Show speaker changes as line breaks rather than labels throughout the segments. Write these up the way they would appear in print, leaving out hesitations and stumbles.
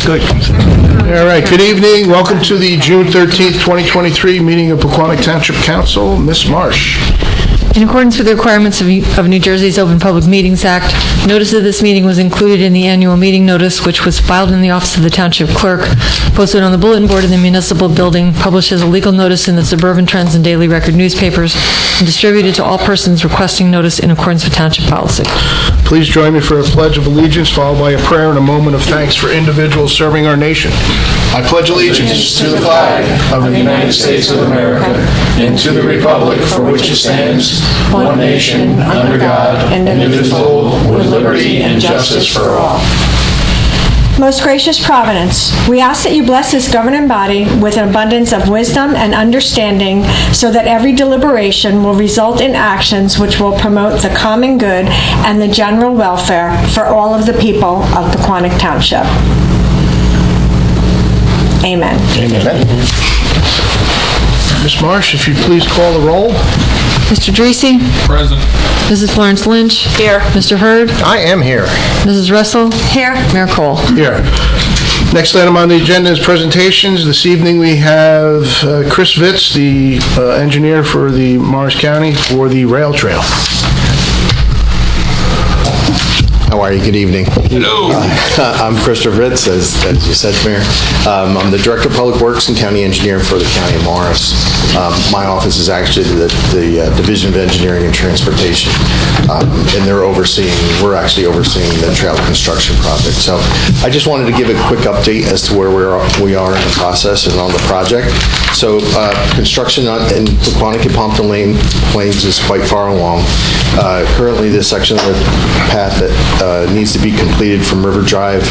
Good. All right, good evening. Welcome to the June 13th, 2023 meeting of Pequannock Township Council. Ms. Marsh.
In accordance with the requirements of New Jersey's Open Public Meetings Act, notice of this meeting was included in the annual meeting notice, which was filed in the office of the Township Clerk, posted on the bulletin board in the municipal building, published as a legal notice in the Suburban Trends and Daily Record newspapers, and distributed to all persons requesting notice in accordance with Township policy.
Please join me for a Pledge of Allegiance, followed by a prayer and a moment of thanks for individuals serving our nation. I pledge allegiance to the flag of the United States of America and to the republic for which it stands, one nation, under God, indivisible, with liberty and justice for all.
Most gracious Providence, we ask that you bless this governing body with an abundance of wisdom and understanding so that every deliberation will result in actions which will promote the common good and the general welfare for all of the people of Pequannock Township. Amen.
Amen. Ms. Marsh, if you please call the roll.
Mr. Dreesy?
Present.
Mrs. Florence Lynch? Here. Mr. Hurd?
I am here.
Mrs. Russell?
Here.
Mayor Cole?
Here. Next item on the agenda is presentations. This evening we have Chris Vitz, the engineer for the Morris County for the rail trail.
How are you? Good evening.
Hello.
I'm Christopher Vitz, as you said, Mayor. I'm the Director of Public Works and County Engineer for the County of Morris. My office is actually the Division of Engineering and Transportation, and we're actually overseeing the trail construction project. So I just wanted to give a quick update as to where we are in the process and on the project. So construction in Pequannock and Pompton Plains is quite far along. Currently, this section of the path that needs to be completed from River Drive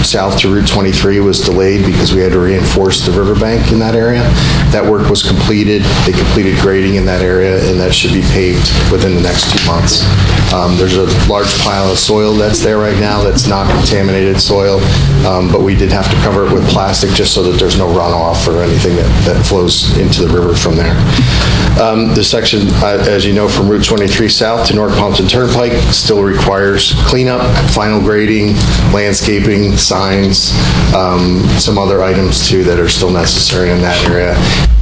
south to Route 23 was delayed because we had to reinforce the riverbank in that area. That work was completed. They completed grading in that area, and that should be paved within the next 2 months. There's a large pile of soil that's there right now that's not contaminated soil, but we did have to cover it with plastic just so that there's no runoff or anything that flows into the river from there. The section, as you know, from Route 23 south to North Pompton Turnpike still requires cleanup, final grading, landscaping, signs, some other items too that are still necessary in that area.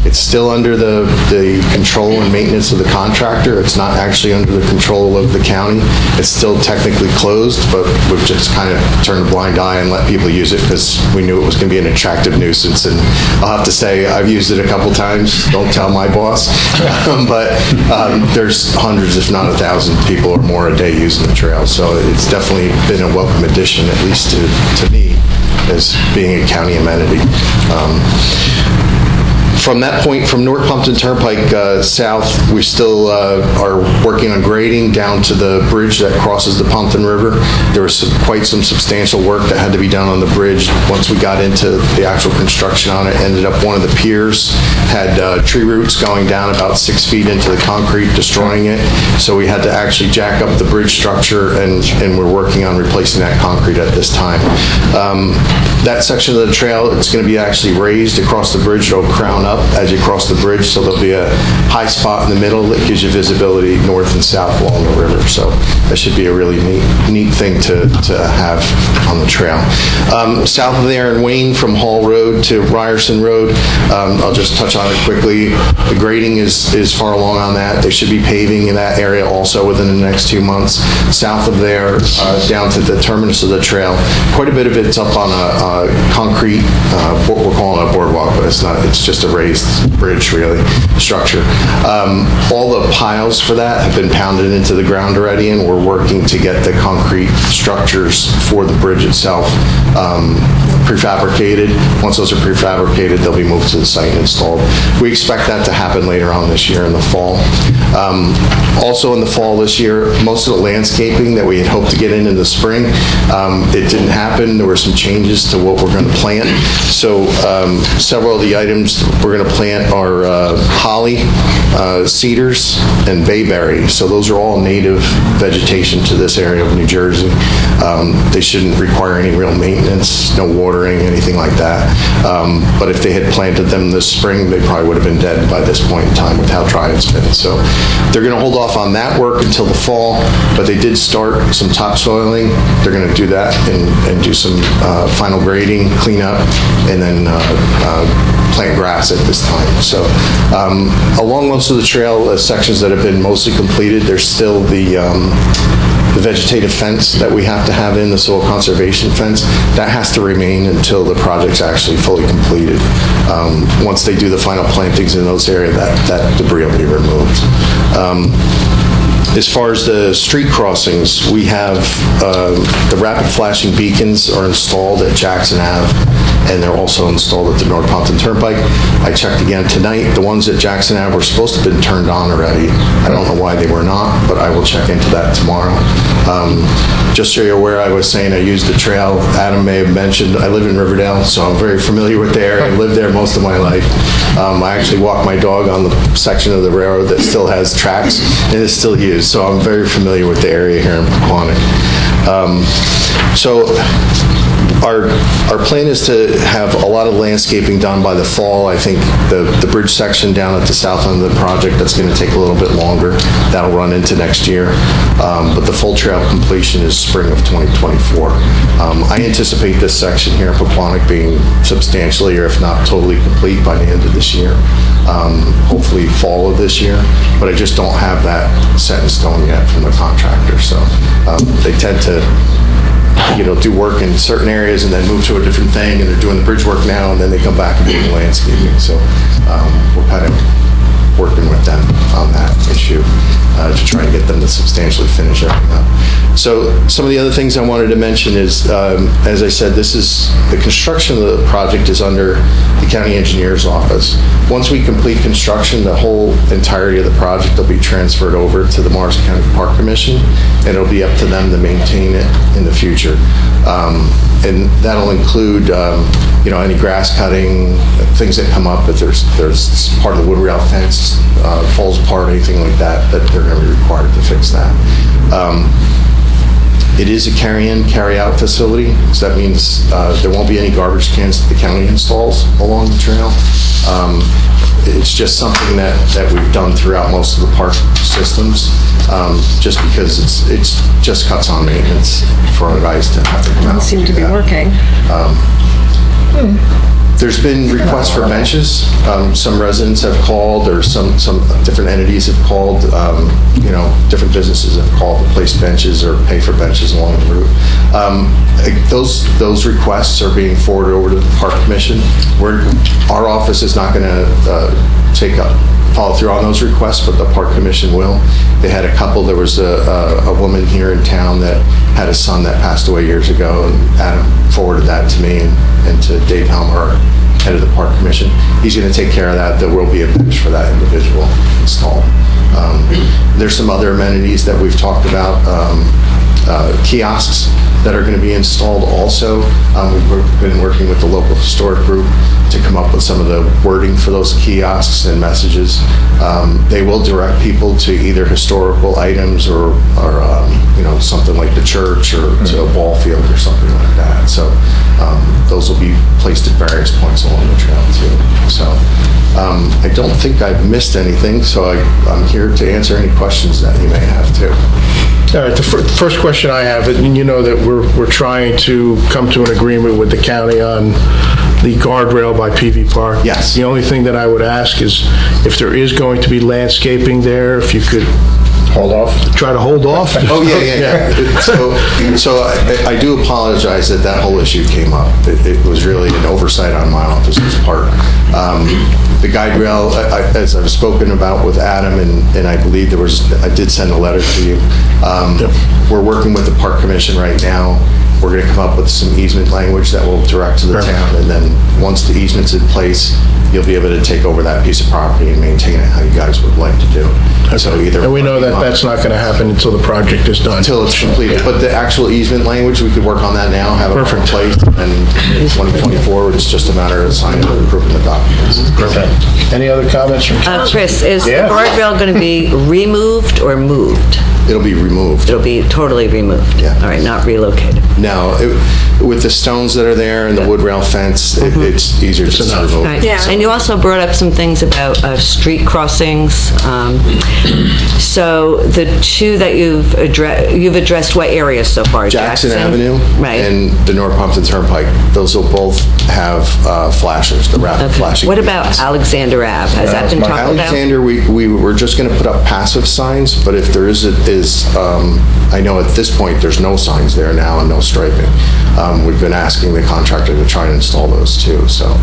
It's still under the control and maintenance of the contractor. It's not actually under the control of the county. It's still technically closed, but we've just kind of turned a blind eye and let people use it because we knew it was going to be an attractive nuisance. And I'll have to say, I've used it a couple times. Don't tell my boss. But there's hundreds, if not 1,000 people or more a day using the trail. So it's definitely been a welcome addition, at least to me, as being a county amenity. From that point, from North Pompton Turnpike south, we still are working on grading down to the bridge that crosses the Pompton River. There was quite some substantial work that had to be done on the bridge. Once we got into the actual construction on it, ended up one of the piers had tree roots going down about 6 feet into the concrete, destroying it. So we had to actually jack up the bridge structure, and we're working on replacing that concrete at this time. That section of the trail, it's going to be actually raised across the bridge. It'll crown up as you cross the bridge, so there'll be a high spot in the middle that gives you visibility north and south along the river. So that should be a really neat thing to have on the trail. South of there in Wayne, from Hall Road to Ryerson Road, I'll just touch on it quickly. The grading is far along on that. They should be paving in that area also within the next 2 months. South of there, down to the terminus of the trail, quite a bit of it's up on a concrete, what we're calling a boardwalk, but it's not. It's just a raised bridge, really, structure. All the piles for that have been pounded into the ground already, and we're working to get the concrete structures for the bridge itself prefabricated. Once those are prefabricated, they'll be moved to the site and installed. We expect that to happen later on this year in the fall. Also in the fall this year, most of the landscaping that we had hoped to get in the spring, it didn't happen. There were some changes to what we're going to plant. So several of the items we're going to plant are holly, cedars, and bayberry. So those are all native vegetation transportation to this area of New Jersey. They shouldn't require any real maintenance, no watering, anything like that. But if they had planted them this spring, they probably would have been dead by this point in time with how dry it's been. So they're going to hold off on that work until the fall, but they did start some topsoiling. They're going to do that and do some final grading, clean up, and then plant grass at this time. So along most of the trail sections that have been mostly completed, there's still the vegetative fence that we have to have in, the soil conservation fence. That has to remain until the project's actually fully completed. Once they do the final plantings in those areas, that debris will be removed. As far as the street crossings, we have the rapid flashing beacons are installed at Jackson Ave, and they're also installed at the North Pompton Turnpike. I checked again tonight. The ones at Jackson Ave were supposed to have been turned on already. I don't know why they were not, but I will check into that tomorrow. Just so you're aware, I was saying I used the trail. Adam may have mentioned, I live in Riverdale, so I'm very familiar with the area. I've lived there most of my life. I actually walk my dog on the section of the railroad that still has tracks and is still used, so I'm very familiar with the area here in Pequannock. So our plan is to have a lot of landscaping done by the fall. I think the bridge section down at the south end of the project, that's going to take a little bit longer. That'll run into next year. But the full trail completion is spring of 2024. I anticipate this section here in Pequannock being substantially, or if not totally complete by the end of this year. Hopefully fall of this year, but I just don't have that set in stone yet from the contractor. So they tend to do work in certain areas and then move to a different thing, and they're doing the bridge work now, and then they come back and do the landscaping. So we're kind of working with them on that issue to try and get them to substantially finish everything up. So some of the other things I wanted to mention is, as I said, the construction of the project is under the county engineer's office. Once we complete construction, the whole entirety of the project will be transferred over to the Morrison County Park Commission, and it'll be up to them to maintain it in the future. And that'll include, any grass cutting, things that come up, if there's part of the wood rail fence falls apart, anything like that they're going to be required to fix that. It is a carry-in, carry-out facility, so that means there won't be any garbage cans that the county installs along the trail. It's just something that we've done throughout most of the park systems, just because it's just cuts on maintenance for our guys to have to come out.
Doesn't seem to be working.
There's been requests for benches. Some residents have called, or some different entities have called, different businesses have called to place benches or pay for benches along the route. Those requests are being forwarded over to the Park Commission. Our office is not going to follow through on those requests, but the Park Commission will. They had a couple. There was a woman here in town that had a son that passed away years ago, and Adam forwarded that to me and to Dave Helmer, head of the Park Commission. He's going to take care of that. There will be a bench for that individual installed. There's some other amenities that we've talked about, kiosks that are going to be installed also. We've been working with the local historic group to come up with some of the wording for those kiosks and messages. They will direct people to either historical items or something like the church or to a ball field or something like that. So those will be placed at various points along the trail too. So I don't think I've missed anything, so I'm here to answer any questions that you may have too.
All right, the first question I have, and you know that we're trying to come to an agreement with the county on the guardrail by PV Park.
Yes.
The only thing that I would ask is if there is going to be landscaping there, if you could hold off. Try to hold off.
Oh, yeah. So I do apologize that whole issue came up. It was really an oversight on my office's part. The guide rail, as I've spoken about with Adam, and I believe I did send a letter to you. We're working with the Park Commission right now We're going to come up with some easement language that will direct to the town, and then once the easement's in place, you'll be able to take over that piece of property and maintain it how you guys would like to do it. So either.
And we know that that's not going to happen until the project is done.
Until it's completed. But the actual easement language, we could work on that now, have it in place, and 2024, it's just a matter of signing and approving the documents.
Perfect. Any other comments from?
Chris, is the
Yeah.
guardrail going to be removed or moved?
It'll be removed.
It'll be totally removed?
Yeah.
All right, not relocated?
No, with the stones that are there and the wood rail fence, it's easier just to remove.
All right.
Yeah.
And you also brought up some things about street crossings. So the two that you've addressed what areas so far?
Jackson Avenue
Right.
and the Northampton Turnpike, those will both have flashers, the rapid
Okay.
flashing.
What about
units.
Alexander Ave? Has that been talked about?
Alexander, we were just going to put up passive signs, but if there is, I know at this point, there's no signs there now and no striping. We've been asking the contractor to try and install those too, so.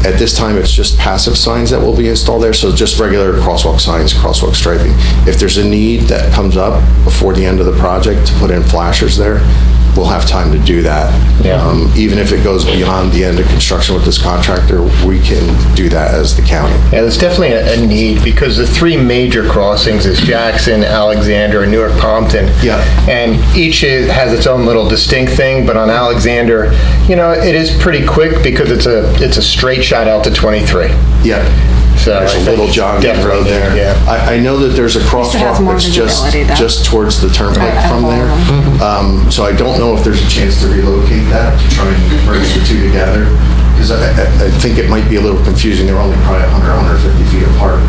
At this time, it's just passive signs that will be installed there, so just regular crosswalk signs, crosswalk striping. If there's a need that comes up before the end of the project to put in flashers there, we'll have time to do that. Even if it goes beyond the end of construction with this contractor, we can do that as the county.
Yeah, there's definitely a need, because the three major crossings is Jackson, Alexander, and Newark Pompton.
Yeah.
And each has its own little distinct thing, but on Alexander, it is pretty quick because it's a straight shot out to 23.
Yeah.
So
There's
I
a
think
little jogging
definitely
road there.
yeah.
I know that there's a
has
crosswalk
more
that's
visibility, though.
just towards the turnpike
At
from there.
Ballroom.
So I don't know if there's a chance to relocate that, to try and merge the two together, because I think it might be a little confusing. They're only probably 100, 150 feet apart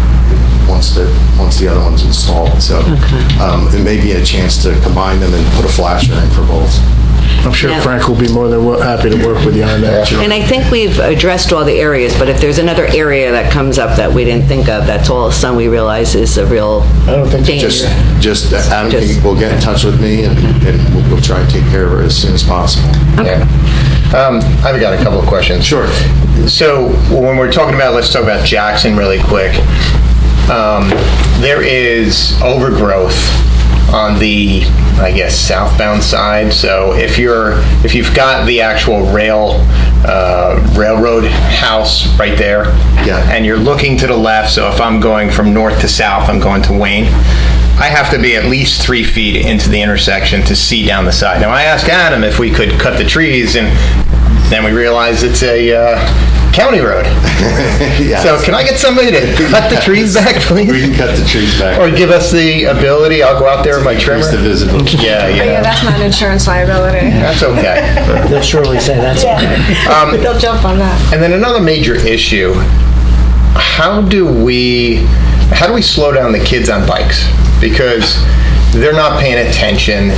once the other one's installed. So it may be a chance to combine them and put a flasher in for both.
I'm sure
Yeah.
Frank will be more than happy to work with you on that.
And I think we've addressed all the areas, but if there's another area that comes up that we didn't think of, that's all of a sudden we realize is a real danger.
Just Adam will get in touch with me, and we'll try and take care of it as soon as possible.
Yeah. I've got a couple of questions.
Sure.
So when we're talking about, let's talk about Jackson really quick. There is overgrowth on the, I guess, southbound side. So if you've got the actual railroad house right there,
Yeah.
and you're looking to the left, so if I'm going from north to south, I'm going to Wayne, I have to be at least 3 feet into the intersection to see down the side. Now, I asked Adam if we could cut the trees, and then we realized it's a county road.
Yes.
So can I get somebody to cut the trees back,
We
please?
can cut the trees back.
Or give us the ability, I'll go out there with my trimmer.
Increase the visibility.
Yeah,
Yeah,
yeah,
that's not insurance liability.
that's okay.
They'll surely say that's okay.
They'll jump on that.
And then another major issue, how do we slow down the kids on bikes? Because they're not paying attention.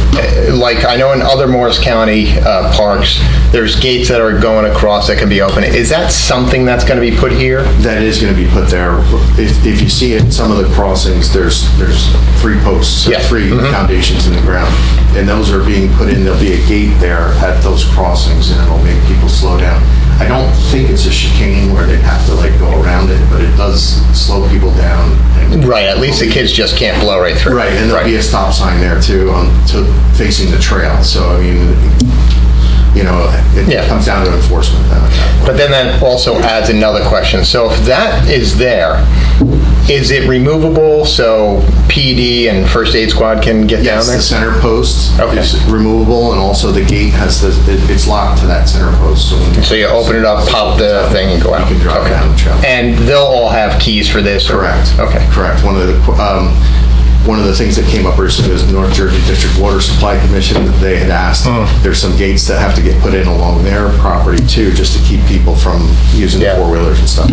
Like, I know in other Morris County parks, there's gates that are going across that can be open. Is that something that's going to be put here?
That is going to be put there. If you see it, some of the crossings, there's 3 posts, or
Yeah.
3 foundations in the ground, and those are being put in. There'll be a gate there at those crossings, and it'll make people slow down. I don't think it's a chicane where they'd have to go around it, but it does slow people down.
Right, at least the kids just can't blow right through.
Right, and there'll be a stop sign there too, facing the trail. So I mean, it
Yeah.
comes down to enforcement at that point.
But then that also adds another question. So if that is there, is it removable so PD and first aid squad can get down
Yes,
there?
the center post
Okay.
is removable, and also the gate it's locked to that center post.
So you open it up, pop the thing, and go out?
You can drive
Okay.
down the trail.
And they'll all have keys for this? or-
Correct.
Okay.
Correct. One of the things that came up recently was the North Jersey District Water Supply Commission. They had asked, there's some gates that have to get put in along their property too, just to keep people from using the
Yeah.
4-wheelers and stuff.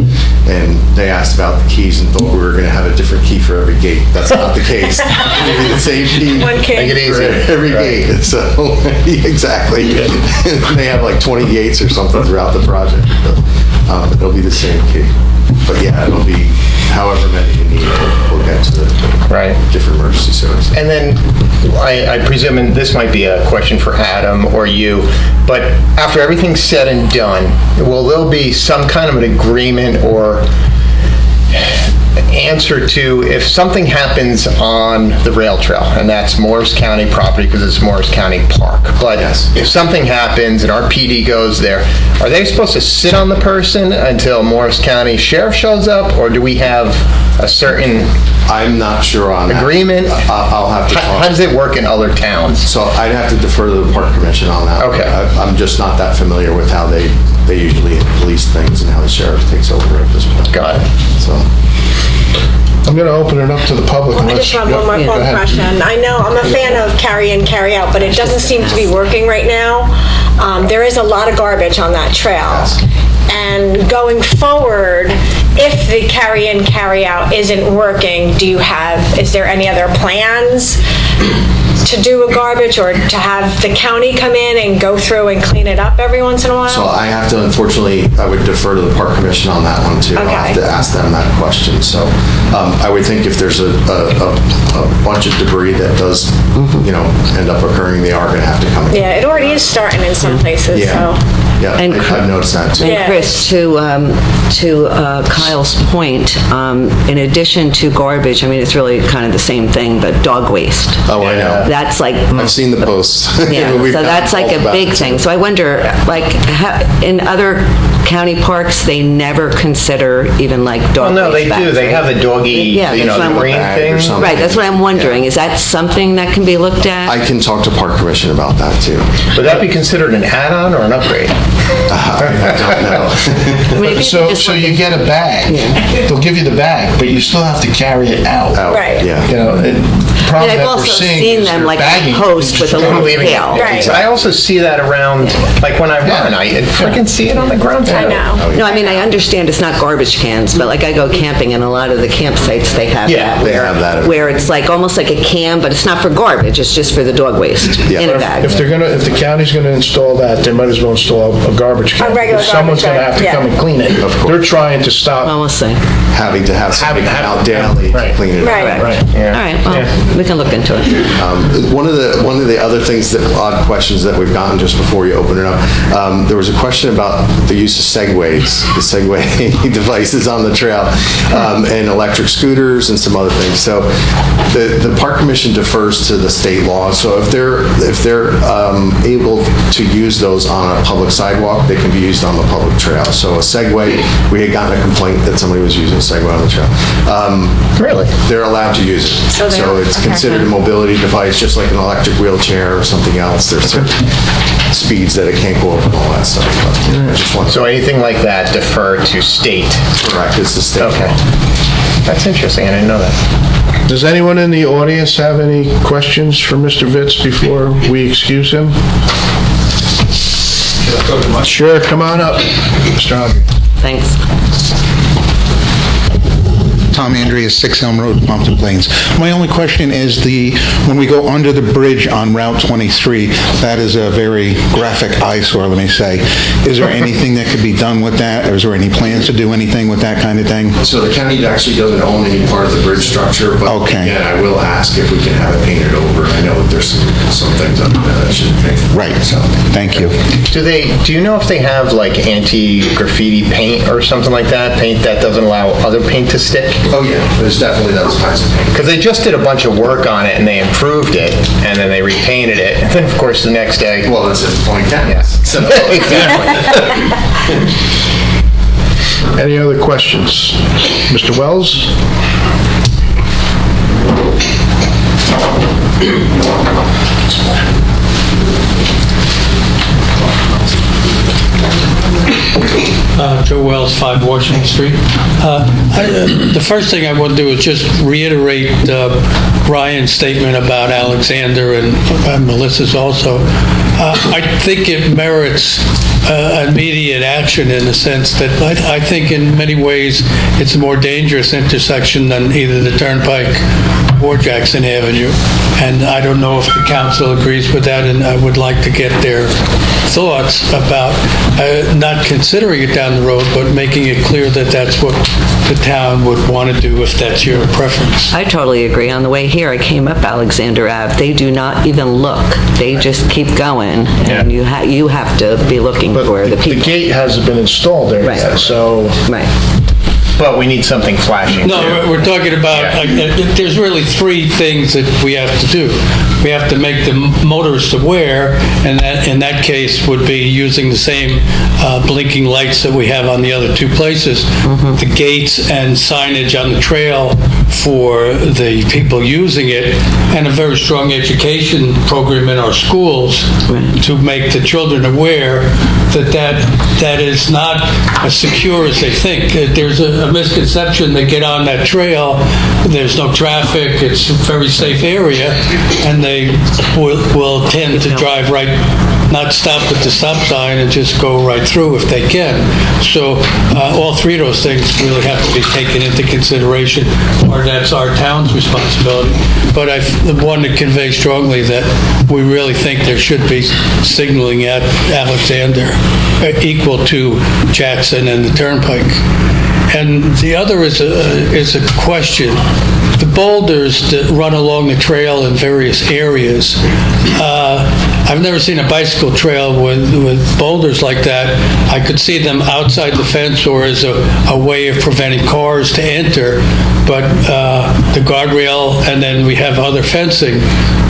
And they asked about the keys and thought we were going to have a different key for every gate. That's not the case. It'll be the same key.
Make it
for
easy.
every
Right.
gate. So, exactly. They have like 20 gates or something throughout the project. But, it'll be the same key. But yeah, it'll be however many you need. We'll get to the
Right.
different emergency services.
And then I presume, and this might be a question for Adam or you, but after everything's said and done, will there be some kind of an agreement or answer to if something happens on the rail trail, and that's Morris County property because it's Morris County Park. But if something happens and our PD goes there, are they supposed to sit on the person until Morris County Sheriff shows up, or do we have a certain
I'm not sure on that.
agreement?
I'll have to talk.
How does it work in other towns?
So I'd have to defer to the Park Commission on that.
Okay.
I'm just not that familiar with how they usually police things and how the sheriff takes over at this point.
Got it.
So.
I'm going to open it up to the public.
I just have one more
Go ahead.
question. I know, I'm a fan of carry in, carry out, but it doesn't seem to be working right now. There is a lot of garbage on that trail. And going forward, if the carry in, carry out isn't working, is there any other plans to do a garbage or to have the county come in and go through and clean it up every once in a while?
So I have to, unfortunately, I would defer to the Park Commission on that one too. I'll have to ask them that question. So I would think if there's a bunch of debris that does, end up occurring, they are going to have to come in.
Yeah, it already is starting in some places, so.
Yeah,
And
I've noticed that too.
And Chris, to Kyle's point, in addition to garbage, I mean, it's really kind of the same thing, but dog waste.
Oh, I know.
That's like...
I've seen the posts.
Yeah,
We've
so that's
gotten
like a
about
big
it.
thing. So I wonder, like, in other county parks, they never consider even like dog
Well, no, they
waste
do.
bags,
They
right?
have the doggy,
Yeah, that's what
the
I'm-
green
Bag or
thing.
something.
Right, that's what I'm wondering. Is that something that can be looked at?
I can talk to Park Commission about that too.
Would that be considered an add-on or an upgrade?
I don't know.
I mean, if you
So
just
so
look
you
at-
get a bag. They'll give you the bag, but you still have to carry it out.
Right.
Yeah.
The problem
I've
that we're
also
seeing
seen
is
them
they're
like
bagging
post with a little
Leaving it.
pail.
Right.
I also see that around, like when I run, I freaking see it on the ground.
I know.
No, I mean, I understand it's not garbage cans, but like I go camping and a lot of the campsites, they have
Yeah,
that.
they have that.
Where it's like, almost like a can, but it's not for garbage, it's just for the dog waste in a bag.
If the county's going to install that, they might as well install a garbage can.
A regular
because someone's going to
garbage
have to
bag,
come and clean it. They're trying to stop.
Well, we'll see.
Having to have somebody come out daily to
Right.
clean it up.
Right.
Right.
All right, well, we can look into it.
One of the other things odd questions that we've gotten just before you open it up, there was a question about the use of segways, the Segway devices on the trail, and electric scooters and some other things. So the Park Commission defers to the state law. So if they're able to use those on a public sidewalk, they can be used on the public trail. So a Segway, we had gotten a complaint that somebody was using a Segway on the trail.
Really?
They're allowed to use it.
So they're-
So it's
okay.
considered a mobility device, just like an electric wheelchair or something else. There's certain speeds that it can't go over and all that stuff. But I just want
So anything like that defer to state?
correct, it's the state
Okay.
law.
That's interesting, I didn't know that.
Does anyone in the audience have any questions for Mr. Vitz before we excuse him? Sure, come on up, Mr. Andre.
Thanks.
Tom Andreas, 6 Elm Road, Pompton Plains. My only question is when we go under the bridge on Route 23, that is a very graphic eyesore, let me say. Is there anything that could be done with that? Or is there any plans to do anything with that kind of thing?
So the county actually doesn't own any part of the bridge structure, but
Okay.
again, I will ask if we can have it painted over. I know that there's some things under there that should be painted.
Right.
So,
Thank you.
Do you know if they have like anti-graffiti paint or something like that? Paint that doesn't allow other paint to stick?
oh yeah, there's definitely those kinds of paint.
Because they just did a bunch of work on it and they improved it and then they repainted it. And then of course the next day.
Well, it's in Point County.
Yes.
So,
Exactly.
Any other questions? Mr. Wells?
Joe Wells, 5 Washington Street. The first thing I want to do is just reiterate Ryan's statement about Alexander and Melissa's also. I think it merits immediate action in the sense that I think in many ways it's a more dangerous intersection than either the Turnpike or Jackson Avenue. And I don't know if the council agrees with that, and I would like to get their thoughts about not considering it down the road, but making it clear that that's what the town would want to do if that's your preference.
I totally agree. On the way here, I came up Alexander Ave. They do not even look. They just keep going, and you have to be looking
But
for the
the
people.
gate hasn't been installed there
Right.
yet, so
Right.
but we need something flashing.
No,
too.
we're talking about, there's really three things that we have to do. We have to make the motorists aware, and that, in that case, would be using the same blinking lights that we have on the other two places. The gates and signage on the trail for the people using it, and a very strong education program in our schools to make the children aware that is not as secure as they think. There's a misconception. They get on that trail, there's no traffic, it's a very safe area, and they will tend to drive right, not stop at the stop sign and just go right through if they can. So all three of those things really have to be taken into consideration, or that's our town's responsibility. But I want to convey strongly that we really think there should be signaling at Alexander equal to Jackson and the Turnpike. And the other is a question. The boulders that run along the trail in various areas, I've never seen a bicycle trail with boulders like that. I could see them outside the fence or as a way of preventing cars to enter, but the guardrail, and then we have other fencing.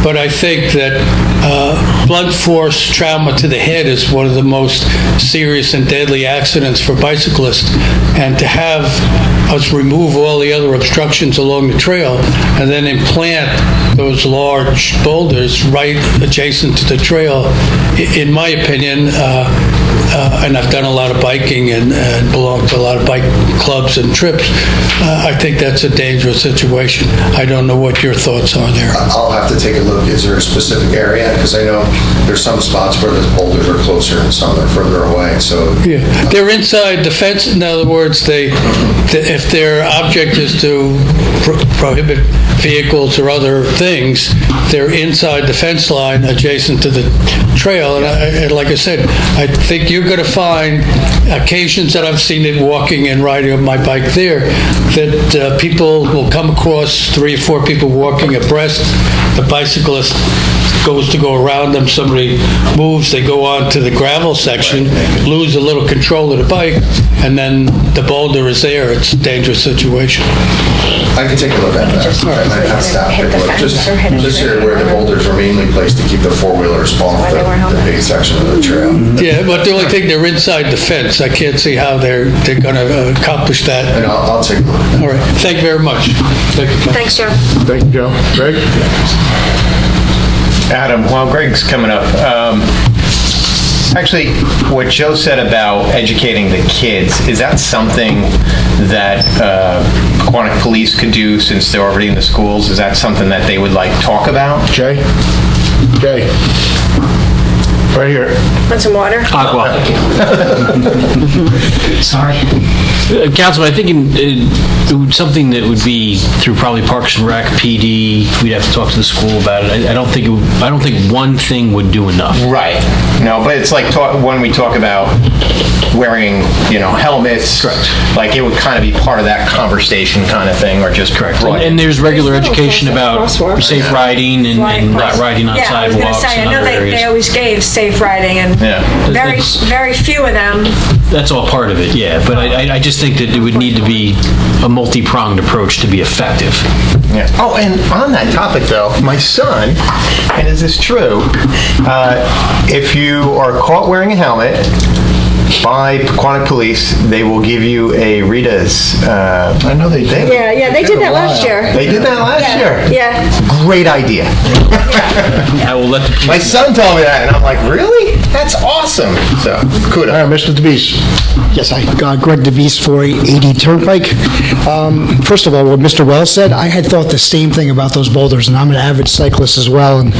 But I think that blunt force trauma to the head is one of the most serious and deadly accidents for bicyclists. And to have us remove all the other obstructions along the trail and then implant those large boulders right adjacent to the trail, in my opinion, and I've done a lot of biking and belong to a lot of bike clubs and trips, I think that's a dangerous situation. I don't know what your thoughts are there.
I'll have to take a look. Is there a specific area? Because I know there's some spots where the boulders are closer and some are further away, so.
Yeah, they're inside the fence. In other words, if their object is to prohibit vehicles or other things, they're inside the fence line adjacent to the trail. And like I said, I think you're going to find occasions that I've seen it walking and riding on my bike there, that people will come across 3 or 4 people walking abreast. The bicyclist goes to go around them, somebody moves, they go on to the gravel section, lose a little control of the bike, and then the boulder is there. It's a dangerous situation.
I can take a look at that. I might have to stop and take a look. Just this here where the boulders are mainly placed to keep the four-wheelers off the big section of the trail.
Yeah, but the only thing, they're inside the fence. I can't see how they're going to accomplish that.
And I'll take a look.
All right, thank you very much. Thank you.
Thanks, Joe.
Thank you, Joe. Greg?
Adam, while Greg's coming up, actually, what Joe said about educating the kids, is that something that Pequannock Police could do since they're already in the schools? Is that something that they would like talk about?
Jay? Jay? Right here.
Want some water?
Aqua. Sorry. Councilman, I think something that would be through probably Parks and Rec, PD, we'd have to talk to the school about it. I don't think one thing would do enough.
Right. No, but it's like when we talk about wearing, helmets.
Correct.
Like it would kind of be part of that conversation kind of thing, or just
Correct.
Right.
And there's regular education about safe riding and not riding on
Yeah, I was
sidewalks
going to say, I
and
know
other
they
areas.
always gave safe riding, and very few of them.
That's all part of it, yeah. But I just think that it would need to be a multi-pronged approach to be effective.
Yeah. Oh, and on that topic, though, my son, and is this true, if you are caught wearing a helmet by Pequannock Police, they will give you a Rita's.
I know they did.
Yeah, they did that last year.
They did that last year?
Yeah.
Great idea.
I will let the
My son told me that, and I'm like, really? That's awesome. So, kudos.
All right, Mr. DeBeese.
Yes, Greg DeBeese, 480 Turnpike. First of all, what Mr. Wells said, I had thought the same thing about those boulders, and I'm an avid cyclist as well. And,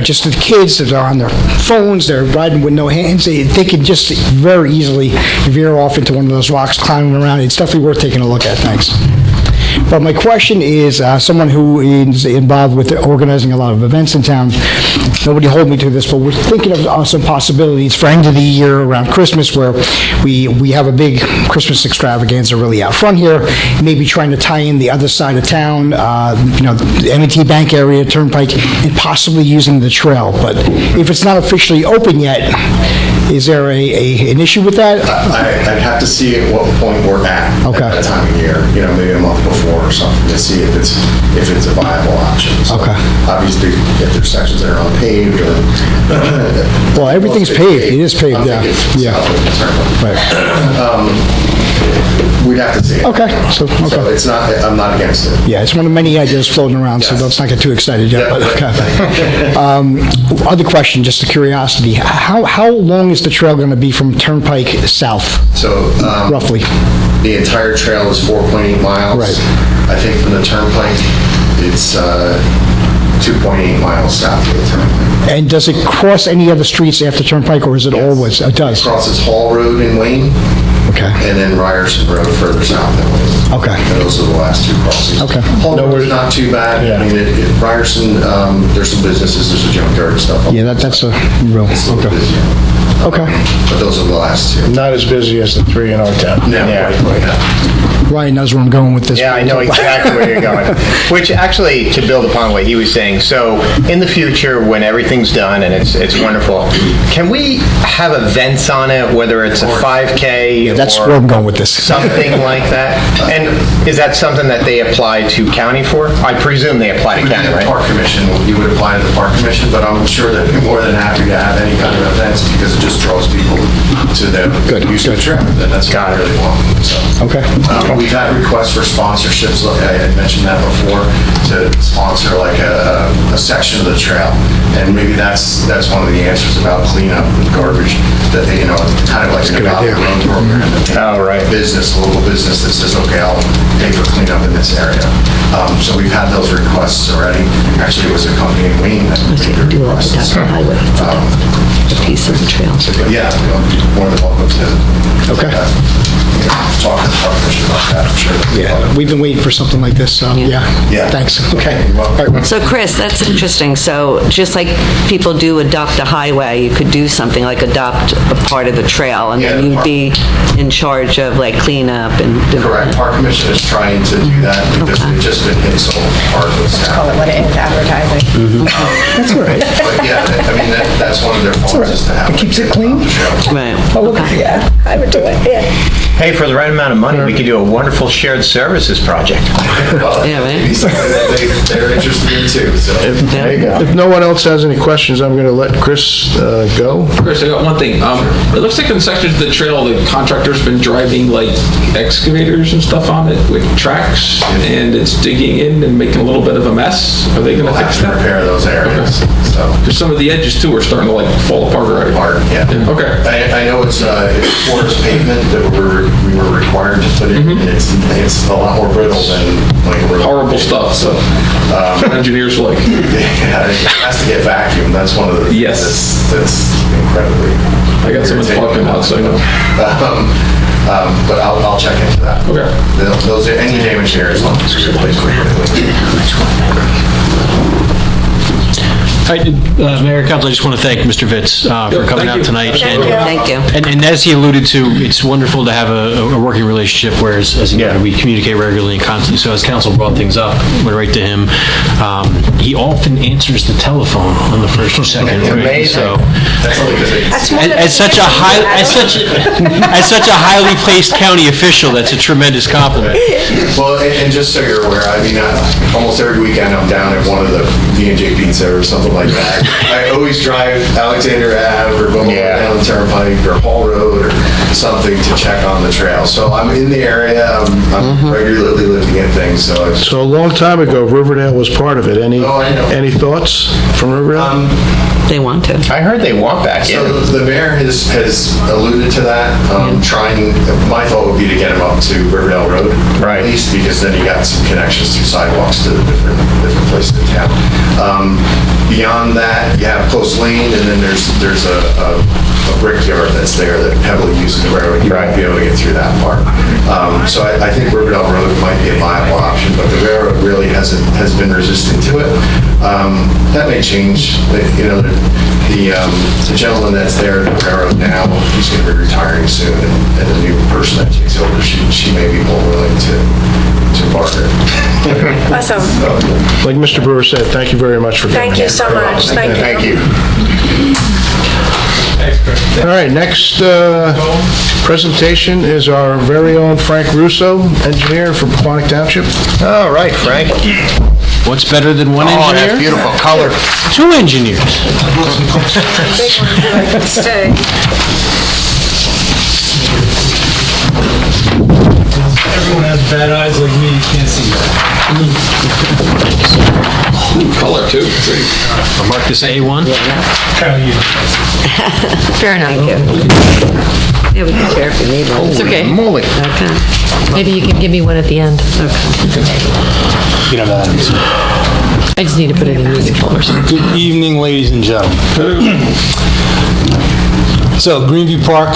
just the kids that are on their phones, they're riding with no hands, they can just very easily veer off into one of those rocks, climbing around. It's definitely worth taking a look at. Thanks. But my question is, someone who is involved with organizing a lot of events in town, nobody hold me to this, but we're thinking of some possibilities for end of the year around Christmas, where we have a big Christmas extravaganza really out front here, maybe trying to tie in the other side of town, the M&T Bank area, Turnpike, and possibly using the trail. But if it's not officially open yet, Is there an issue with that?
I'd have to see at what point we're at that time of year, maybe a month before or something, to see if it's a viable option. So obviously, if there's sections that are unpaved or...
Well, everything's paved. It is paved, yeah. Right.
We'd have to see it.
Okay. So
it's not, I'm not against it.
Yeah, it's one of many ideas floating around, so let's not get too excited yet. But, other question, just a curiosity. How long is the trail going to be from Turnpike south?
So,
roughly?
The entire trail is 4.8 miles.
Right.
I think from the Turnpike, it's 2.8 miles south of the Turnpike.
And does it cross any other streets after Turnpike, or is it always? It does.
It crosses Hall Road in Wayne.
Okay.
And then Ryerson Road further south in Wayne.
Okay.
And those are the last two crossings.
Okay.
Hall Road's not too bad. I mean, Ryerson, there's some businesses, there's a junkyard and stuff.
Yeah, that's a real... Okay. Okay.
But those are the last two.
Not as busy as the three in our town.
No, right.
Ryan knows where I'm going with this.
Yeah, I know exactly where you're going. Which actually, to build upon what he was saying, so in the future, when everything's done and it's wonderful, can we have events on it, whether it's a 5K
That's
or
where I'm going with this.
something like that? And is that something that they apply to county for? I presume they apply to county,
The
right?
Park Commission, you would apply to the Park Commission, but I'm sure that they're more than happy to have any kind of events because it just draws people to the use of the trail. And that's what I really want. So,
Okay.
we've had requests for sponsorships. I had mentioned that before, to sponsor like a section of the trail. And maybe that's one of the answers about cleanup and garbage, that, kind of like an adopt loan program.
Oh, right.
Local business that says, okay, I'll pay for cleanup in this area. So we've had those requests already. Actually, it was a company in Wayne that made the request.
A piece of the trail.
But yeah, more than welcome to talk to the Park Commission about that, I'm sure.
Yeah, we've been waiting for something like this, so yeah. Thanks. Okay. All right.
So Chris, that's interesting. So just like people do adopt a highway, you could do something like adopt a part of the trail, and then you'd be in charge of like cleanup and...
Correct. Park Commission is trying to do that because they've just been hit so hard with staff.
Call it what it is, advertising.
That's all right.
But yeah, I mean, that's one of their faults is to have.
It keeps it clean?
Right.
Yeah, I would do it, yeah.
Hey, for the right amount of money, we could do a wonderful shared services project.
Yeah, right.
Maybe something that they're interested in too, so.
There you go.
If no one else has any questions, I'm going to let Chris go.
Chris, I got one thing. It looks like in sections of the trail, the contractor's been driving like excavators and stuff on it with tracks, and it's digging in and making a little bit of a mess. Are they going to
We'll
fix
have to
that?
repair those areas, so.
Because some of the edges too are starting to like fall apart already.
Yeah.
Okay.
I know it's porous pavement that we were required to put in. It's a lot more brittle than like
Horrible stuff.
So
engineers like.
Yeah, it has to get vacuumed. That's one of the things that's incredibly.
I got someone's parking lot, so I know.
But I'll check into that.
Okay.
Those are any damaged areas will be replaced quickly.
All right, Mayor and Council, I just want to thank Mr. Vitz for coming out tonight.
Thank you.
And as he alluded to, it's wonderful to have a working relationship where, as he noted, we communicate regularly and constantly. So as council brought things up, went right to him. He often answers the telephone on the first or second ring. So as such a highly placed county official, that's a tremendous compliment.
Well, and just so you're aware, I mean, almost every weekend I'm down at one of the D&J Pizza or something like that. I always drive Alexander Ave or go down the Turnpike or Hall Road or something to check on the trail. So I'm in the area. I'm regularly looking at things. So
a long time ago, Riverdale was part of it. Any thoughts from Riverdale?
They want to.
I heard they want back in.
So the mayor has alluded to that, trying, my thought would be to get him up to Riverdale Road. Right. At least because then you got some connections through sidewalks to the different places in town. Beyond that, you have Post Lane, and then there's a brickyard that's there that heavily uses the railroad. You won't be able to get through that part. So I think Riverdale Road might be a viable option, but the railroad really has been resistant to it. That may change. The gentleman that's there at the railroad now, he's going to be retiring soon, and the new person that takes over, she may be more willing to barter.
Awesome.
Like Mr. Brewer said, thank you very much for coming.
Thank you so much. Thank you.
Thank you.
Thanks, Chris.
All right, next presentation is our very own Frank Russo, engineer for Pequannock Township.
All right, Frank.
What's better than one
Oh,
engineer?
that's beautiful color.
2 engineers.
Stay.
Everyone has bad eyes like me, you can't see that.
Color too, great.
I'll mark this A1.
Fair enough.
Yeah, we can share if you need one.
It's okay.
Moly.
Okay.
Maybe you can give me one at the end.
You know that.
I just need to put it in music folders.
Good evening, ladies and gentlemen. So, Greenview Park,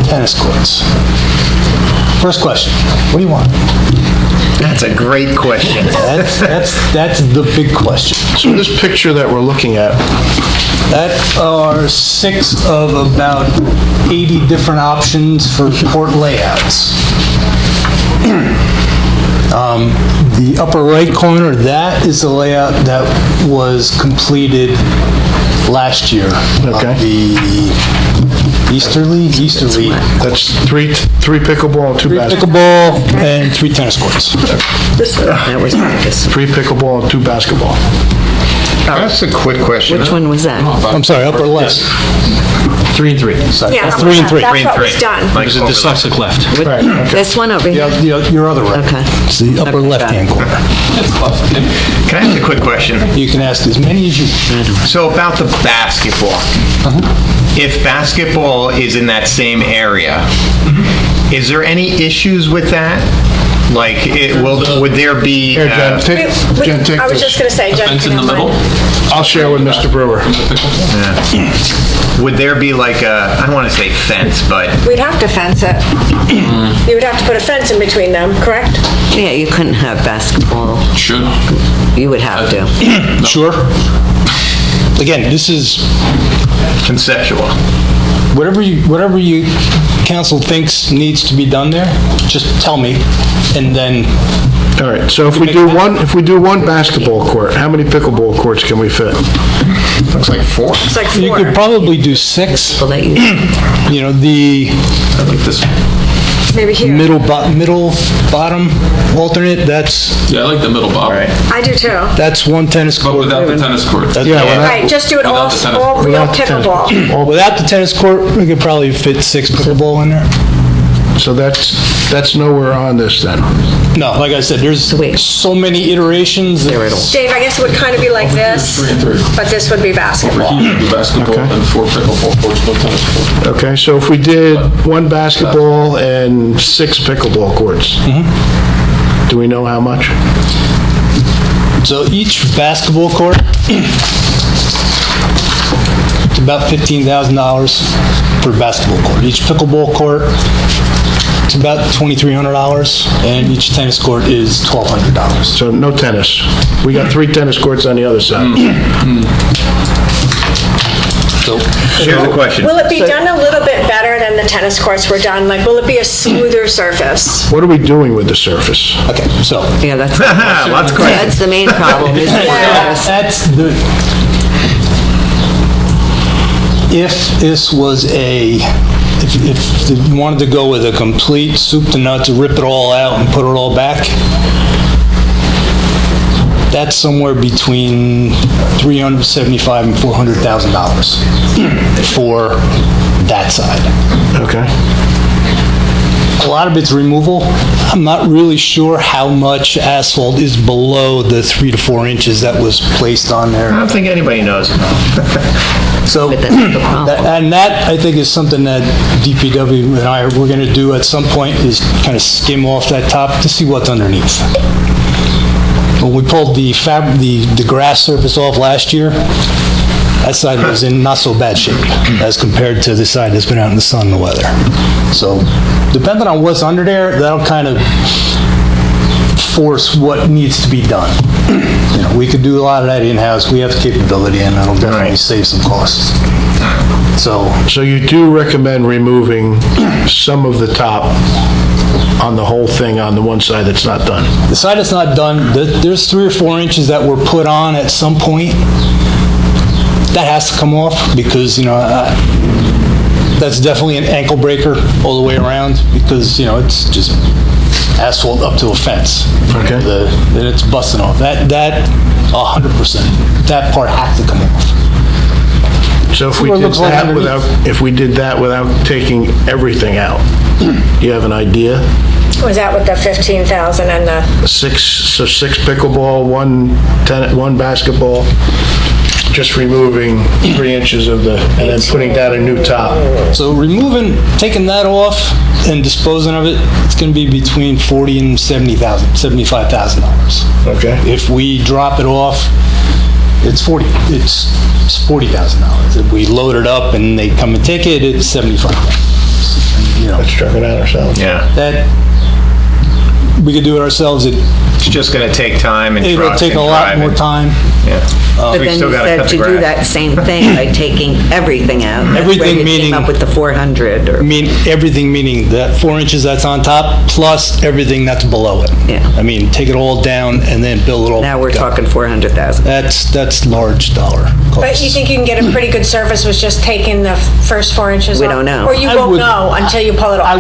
tennis courts. First question, what do you want?
That's a great question.
That's the big question.
So this picture that we're looking at,
That are 6 of about 80 different options for court layouts. The upper right corner, that is the layout that was completed last year.
Okay.
The Easterly,
that's three pickleball and 2
3
basketball.
pickleball and 3 tennis courts.
That was practice.
3 pickleball and 2 basketball.
That's a quick question.
Which one was that?
I'm sorry, upper left.
3 and 3.
Yeah,
3 and 3.
that's what was done.
There's a dyslexic left.
Right, okay.
This one over here?
Your other right.
Okay.
It's the upper
Okay,
left-hand corner.
Can I ask a quick question?
You can ask as many as you want.
So about the basketball. If basketball is in that same area, is there any issues with that? Like, would there be...
Here, Jen, take
I was
this.
just going to say, Jen.
Fence in the middle?
I'll share with Mr. Brewer.
Would there be like a, I don't want to say fence, but...
We'd have to fence it. You would have to put a fence in between them, correct?
Yeah, you couldn't have basketball.
Should.
You would have to.
Sure. Again, this is
Conceptual.
whatever you council thinks needs to be done there, just tell me, and then
All right, so if we do one basketball court, how many pickleball courts can we fit?
Looks like 4.
It's like 4.
you could probably do 6.
We'll let you.
You know, the
I like this.
Maybe here.
middle bottom alternate, that's
Yeah, I like the middle bottom.
Right.
I do too.
that's 1 tennis
But
court.
without the tennis court.
That's-
Yeah,
Right, just do it all
Without the tennis
real
Without the tennis
pickleball.
court.
Without the tennis court, we could probably fit 6 pickleball in there.
So that's nowhere on this then.
No, like I said, there's
wait.
so many iterations.
There it'll.
Dave, I guess it would kind of be like this,
3 and 3.
but this would be basketball.
He would do basketball
Okay.
and 4 pickleball courts, no tennis court.
Okay, so if we did 1 basketball and 6 pickleball courts, do we know how much?
So each basketball court, it's about $15,000 per basketball court. Each pickleball court, it's about $2,300, and each tennis court is $1,200.
So no tennis. We got 3 tennis courts on the other side.
So
Here's the question.
Will it be done a little bit better than the tennis courts were done? Like, will it be a smoother surface?
What are we doing with the surface?
okay, so
Yeah, that's,
Lots of questions.
that's the main problem, is the surface.
that's the. If this was if you wanted to go with a complete soup to nuts, rip it all out and put it all back, that's somewhere between $375,000 and $400,000 for that side.
Okay.
A lot of it's removal. I'm not really sure how much asphalt is below the 3 to 4 inches that was placed on there.
I don't think anybody knows.
So,
But that's the problem.
and that, I think, is something that DPW and we're going to do at some point, is kind of skim off that top to see what's underneath. When we pulled the grass surface off last year, that side was in not so bad shape as compared to the side that's been out in the sun and the weather. So, depending on what's under there, that'll kind of force what needs to be done. You know, we could do a lot of that in-house. We have the capability, and that'll definitely save some costs.
So you do recommend removing some of the top on the whole thing on the one side that's not done?
The side that's not done, there's 3 or 4 inches that were put on at some point. That has to come off because, you know, That's definitely an ankle breaker all the way around because, it's just asphalt up to a fence.
Okay.
Then it's busting off. That 100%. That part has to come off.
So if we
Well, it
did
looks like
that
underneath.
without taking everything out, do you have an idea?
Was that with the 15,000 and the,
Six pickleball, one basketball, just removing 3 inches of and then putting down a new top.
So taking that off and disposing of it, it's going to be between $40,000 and $75,000.
Okay.
If we drop it off, it's $40,000. If we load it up and they come and take it, it's $75,000.
Let's truck it out ourselves.
Yeah.
That we could do it ourselves.
It's just going to take time and
It'll
trust
take
and
a lot
driving.
more time.
Yeah.
But
We
then
still
you
gotta
said
cut
to
the
do
grass.
that same thing by taking everything out. That's
Everything
where you
meaning-
came up with the 400 or...
Everything meaning that 4 inches that's on top plus everything that's below it.
Yeah.
I mean, take it all down and then build it all.
Now we're
back up.
talking 400,000.
That's large dollar costs.
but you think you can get a pretty good service with just taking the first 4 inches off?
We don't know.
Or you
I
won't
would-
know until you pull it off?
I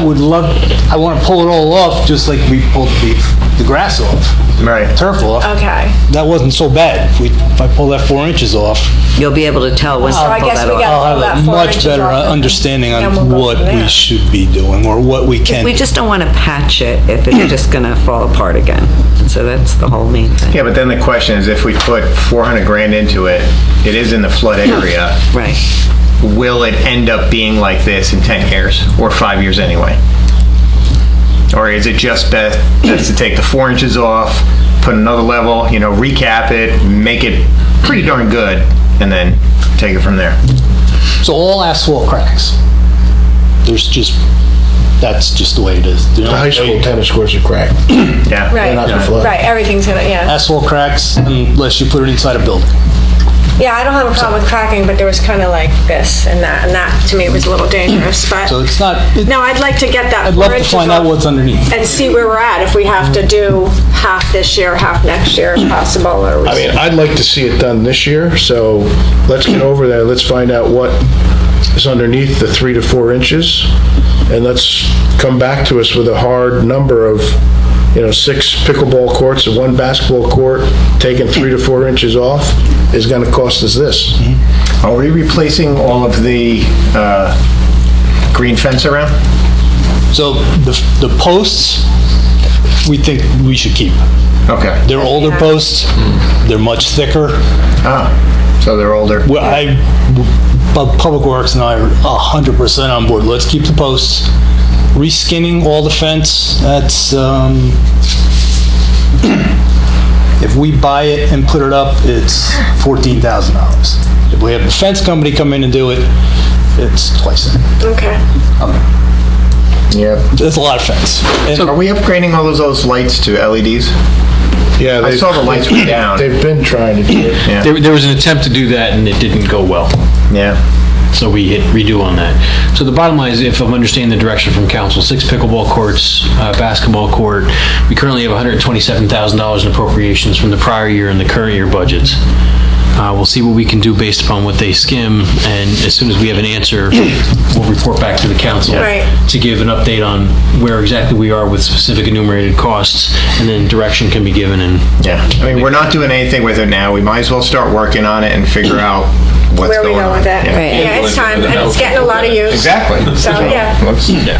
want to pull it all off just like we pulled the grass off,
Right.
turf off.
Okay.
That wasn't so bad. If I pull that 4 inches off,
You'll be able to tell once
So
you
I
pull
guess
that
we
off.
got-
I'll
pull that
have a
4
much
inches
better
off and
understanding
then
on
we'll go
what
from
we
there.
should be doing or what we can.
We just don't want to patch it if it's just going to fall apart again. So that's the whole main thing.
Yeah, but then the question is, if we put 400 grand into it, it is in the flood area.
Right.
Will it end up being like this in 10 years or 5 years anyway? Or is it just best to take the 4 inches off, put another level, recap it, make it pretty darn good, and then take it from there?
So all asphalt cracks. That's just the way it is.
The high school tennis courts are cracked.
Yeah.
Right,
not the flood.
right, everything's gonna, yeah.
Asphalt cracks unless you put it inside a building.
Yeah, I don't have a problem with cracking, but there was kind of like this and that to me was a little dangerous, but...
So it's not.
No, I'd like to get that
I'd
4
love to
inches
find out
off
what's underneath.
and see where we're at, if we have to do half this year, half next year if possible, or...
I mean, I'd like to see it done this year, so let's get over there, let's find out what is underneath the 3 to 4 inches, and let's come back to us with a hard number of, 6 pickleball courts and 1 basketball court, taking 3 to 4 inches off is gonna cost us this.
Are we replacing all of the green fence around?
So the posts, we think we should keep.
Okay.
They're older posts. They're much thicker.
So they're older.
Public Works and I are 100% on board. Let's keep the posts. Reskinning all the fence, that's, if we buy it and put it up, it's $14,000. If we have the fence company come in and do it, it's twice that.
Okay.
Yeah.
There's a lot of fence.
So are we upgrading all of those lights to LEDs?
Yeah,
I saw the lights were down.
They've been trying to do it.
Yeah.
There was an attempt to do that, and it didn't go well.
Yeah.
So we hit redo on that. So the bottom line is, if I'm understanding the direction from council, 6 pickleball courts, basketball court. We currently have $127,000 in appropriations from the prior year and the current year budgets. We'll see what we can do based upon what they skim, and as soon as we have an answer, we'll report back to the council
Right.
to give an update on where exactly we are with specific enumerated costs, and then direction can be given. And
Yeah. I mean, we're not doing anything with it now. We might as well start working on it and figure out what's
Where we
going
go
on.
with it.
Yeah.
Yeah, it's time, and it's getting a lot of use.
Exactly.
So, yeah.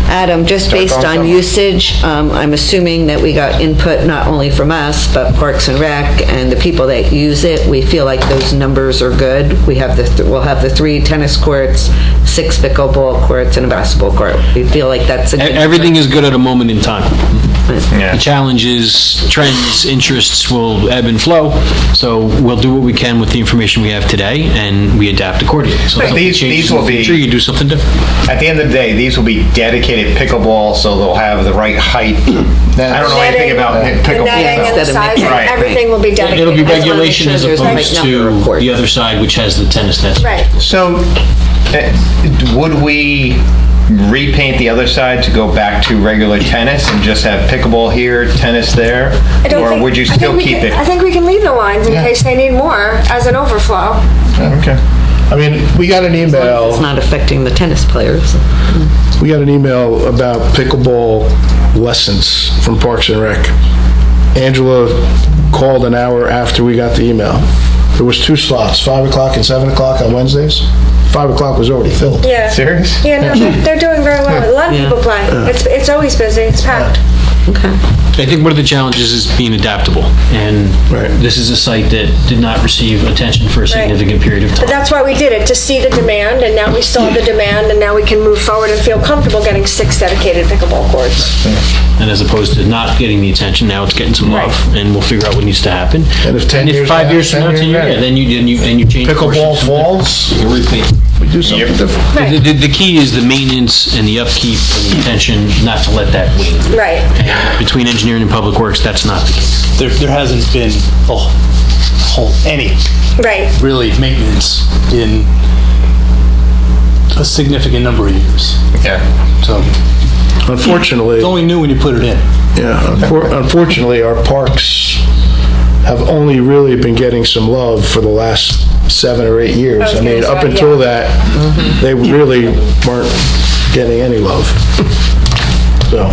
Adam, just
Start
based
going
on
somewhere.
usage, I'm assuming that we got input not only from us, but Parks and Rec and the people that use it. We feel like those numbers are good. We'll have the 3 tennis courts, 6 pickleball courts, and a basketball court. We feel like that's a good...
everything is good at a moment in time.
Yeah.
The challenge is trends, interests will ebb and flow, so we'll do what we can with the information we have today, and we adapt accordingly. So if something
These
changes
will
in the
be-
future, you do something different.
At the end of the day, these will be dedicated pickleball, so they'll have the right height. I don't know anything about
The
pickleball.
netting and the
Instead of
size,
making-
Right.
everything will be dedicated.
It'll be
That's what
regulation as
there's the right
opposed
number of
to
courts.
the other side, which has the tennis nets.
Right.
So, would we repaint the other side to go back to regular tennis and just have pickleball here, tennis there?
I don't
Or
think-
would you
I think
still
we
keep
can-
it?
I think we can leave the lines in case they need more as an overflow.
Okay.
I mean, we got an email.
It's not affecting the tennis players.
We got an email about pickleball lessons from Parks and Rec. Angela called an hour after we got the email. There was 2 slots, 5 o'clock and 7 o'clock on Wednesdays. 5 o'clock was already filled.
Yeah.
Serious?
Yeah, no, they're doing very well. A lot of people play. It's always busy. It's packed.
Okay.
I think one of the challenges is being adaptable, and this is a site that did not receive attention for a significant period of
But
time.
that's why we did it, to see the demand, and now we saw the demand, and now we can move forward and feel comfortable getting 6 dedicated pickleball courts.
And as opposed to not getting the attention, now it's getting some love, and we'll figure out what needs to happen.
And if 10 years
5
now,
years from now, 10 years, yeah, then you change
Pickleball
courses.
falls, we do something different.
The key is the maintenance and the upkeep and the attention, not to let that wane.
Right.
And between engineering and public works, that's not the case.
There hasn't been any
Right.
really maintenance in a significant number of years.
Yeah.
So
Unfortunately,
it's only new when you put it in.
unfortunately, our parks have only really been getting some love for the last 7 or 8 years. I mean, up until that, they really weren't getting any love. So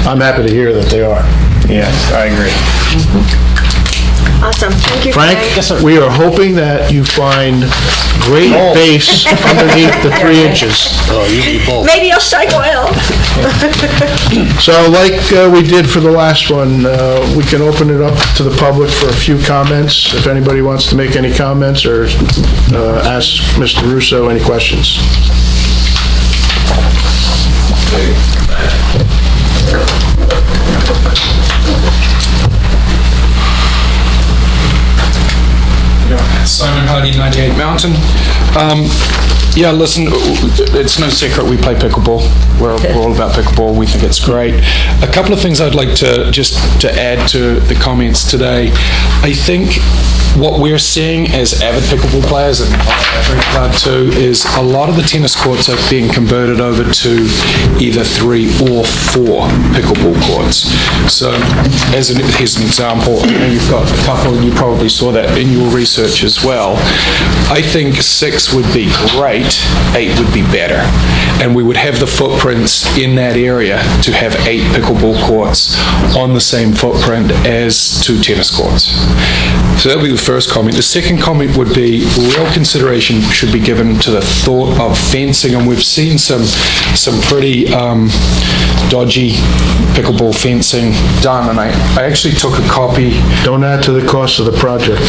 I'm happy to hear that they are.
Yes, I agree.
Awesome. Thank you,
Frank, we are hoping that you find great base underneath the 3 inches.
Maybe you'll strike oil.
So like we did for the last one, we can open it up to the public for a few comments, if anybody wants to make any comments or ask Mr. Russo any questions.
Simon Hardy, 98 Mountain. Yeah, listen, it's no secret we play pickleball. We're all about pickleball. We think it's great. A couple of things I'd like to add to the comments today. I think what we're seeing as avid pickleball players, and I too, is a lot of the tennis courts are being converted over to either 3 or 4 pickleball courts. So, here's an example. I know you've got a couple, and you probably saw that in your research as well. I think 6 would be great, 8 would be better. And we would have the footprints in that area to have 8 pickleball courts on the same footprint as 2 tennis courts. So that would be the first comment. The second comment would be real consideration should be given to the thought of fencing, and we've seen some pretty dodgy pickleball fencing done, and I actually took a copy.
Don't add to the cost of the project.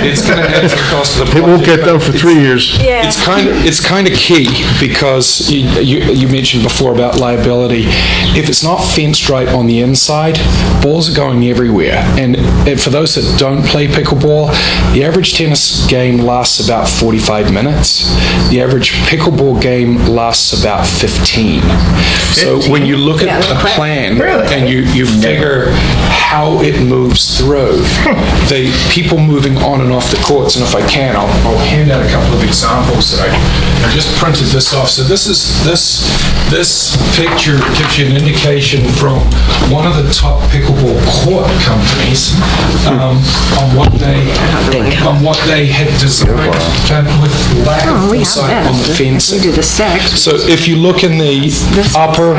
It's going to add to the cost of the project.
It won't get done for 3 years.
Yeah.
It's kind of key because you mentioned before about liability. If it's not fenced right on the inside, balls are going everywhere. And for those that don't play pickleball, the average tennis game lasts about 45 minutes. The average pickleball game lasts about 15. So when you look at a plan and you figure how it moves through, the people moving on and off the courts, and if I can, I'll hand out a couple of examples that I just printed this off. So this picture gives you an indication from one of the top pickleball court companies on what they had designed with lack of foresight on the fencing. So if you look in the upper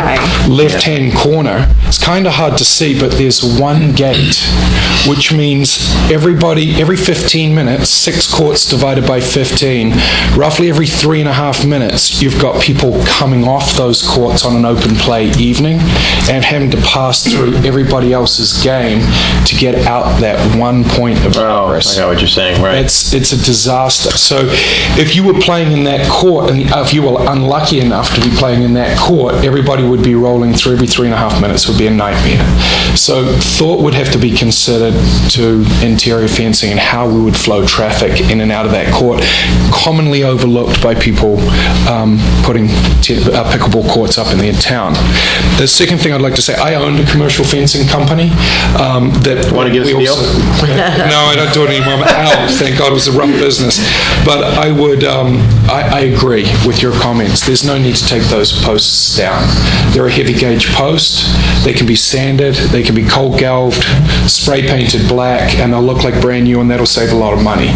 left-hand corner, it's kind of hard to see, but there's one gate, which means every 15 minutes, 6 courts divided by 15, roughly every 3.5 minutes, you've got people coming off those courts on an open play evening and having to pass through everybody else's game to get out that one point of progress.
I know what you're saying, right?
It's a disaster. So if you were playing in that court, and if you were unlucky enough to be playing in that court, everybody would be rolling through every 3.5 minutes. It would be a nightmare. So thought would have to be considered to interior fencing and how we would flow traffic in and out of that court, commonly overlooked by people putting pickleball courts up in their town. The second thing I'd like to say, I owned a commercial fencing company that...
Want to give us a deal?
No, I don't do it anymore. I'm out. Thank God it was a rough business. But I would, I agree with your comments. There's no need to take those posts down. They're a heavy gauge post. They can be sanded, they can be cold galved, spray painted black, and they'll look like brand new, and that'll save a lot of money.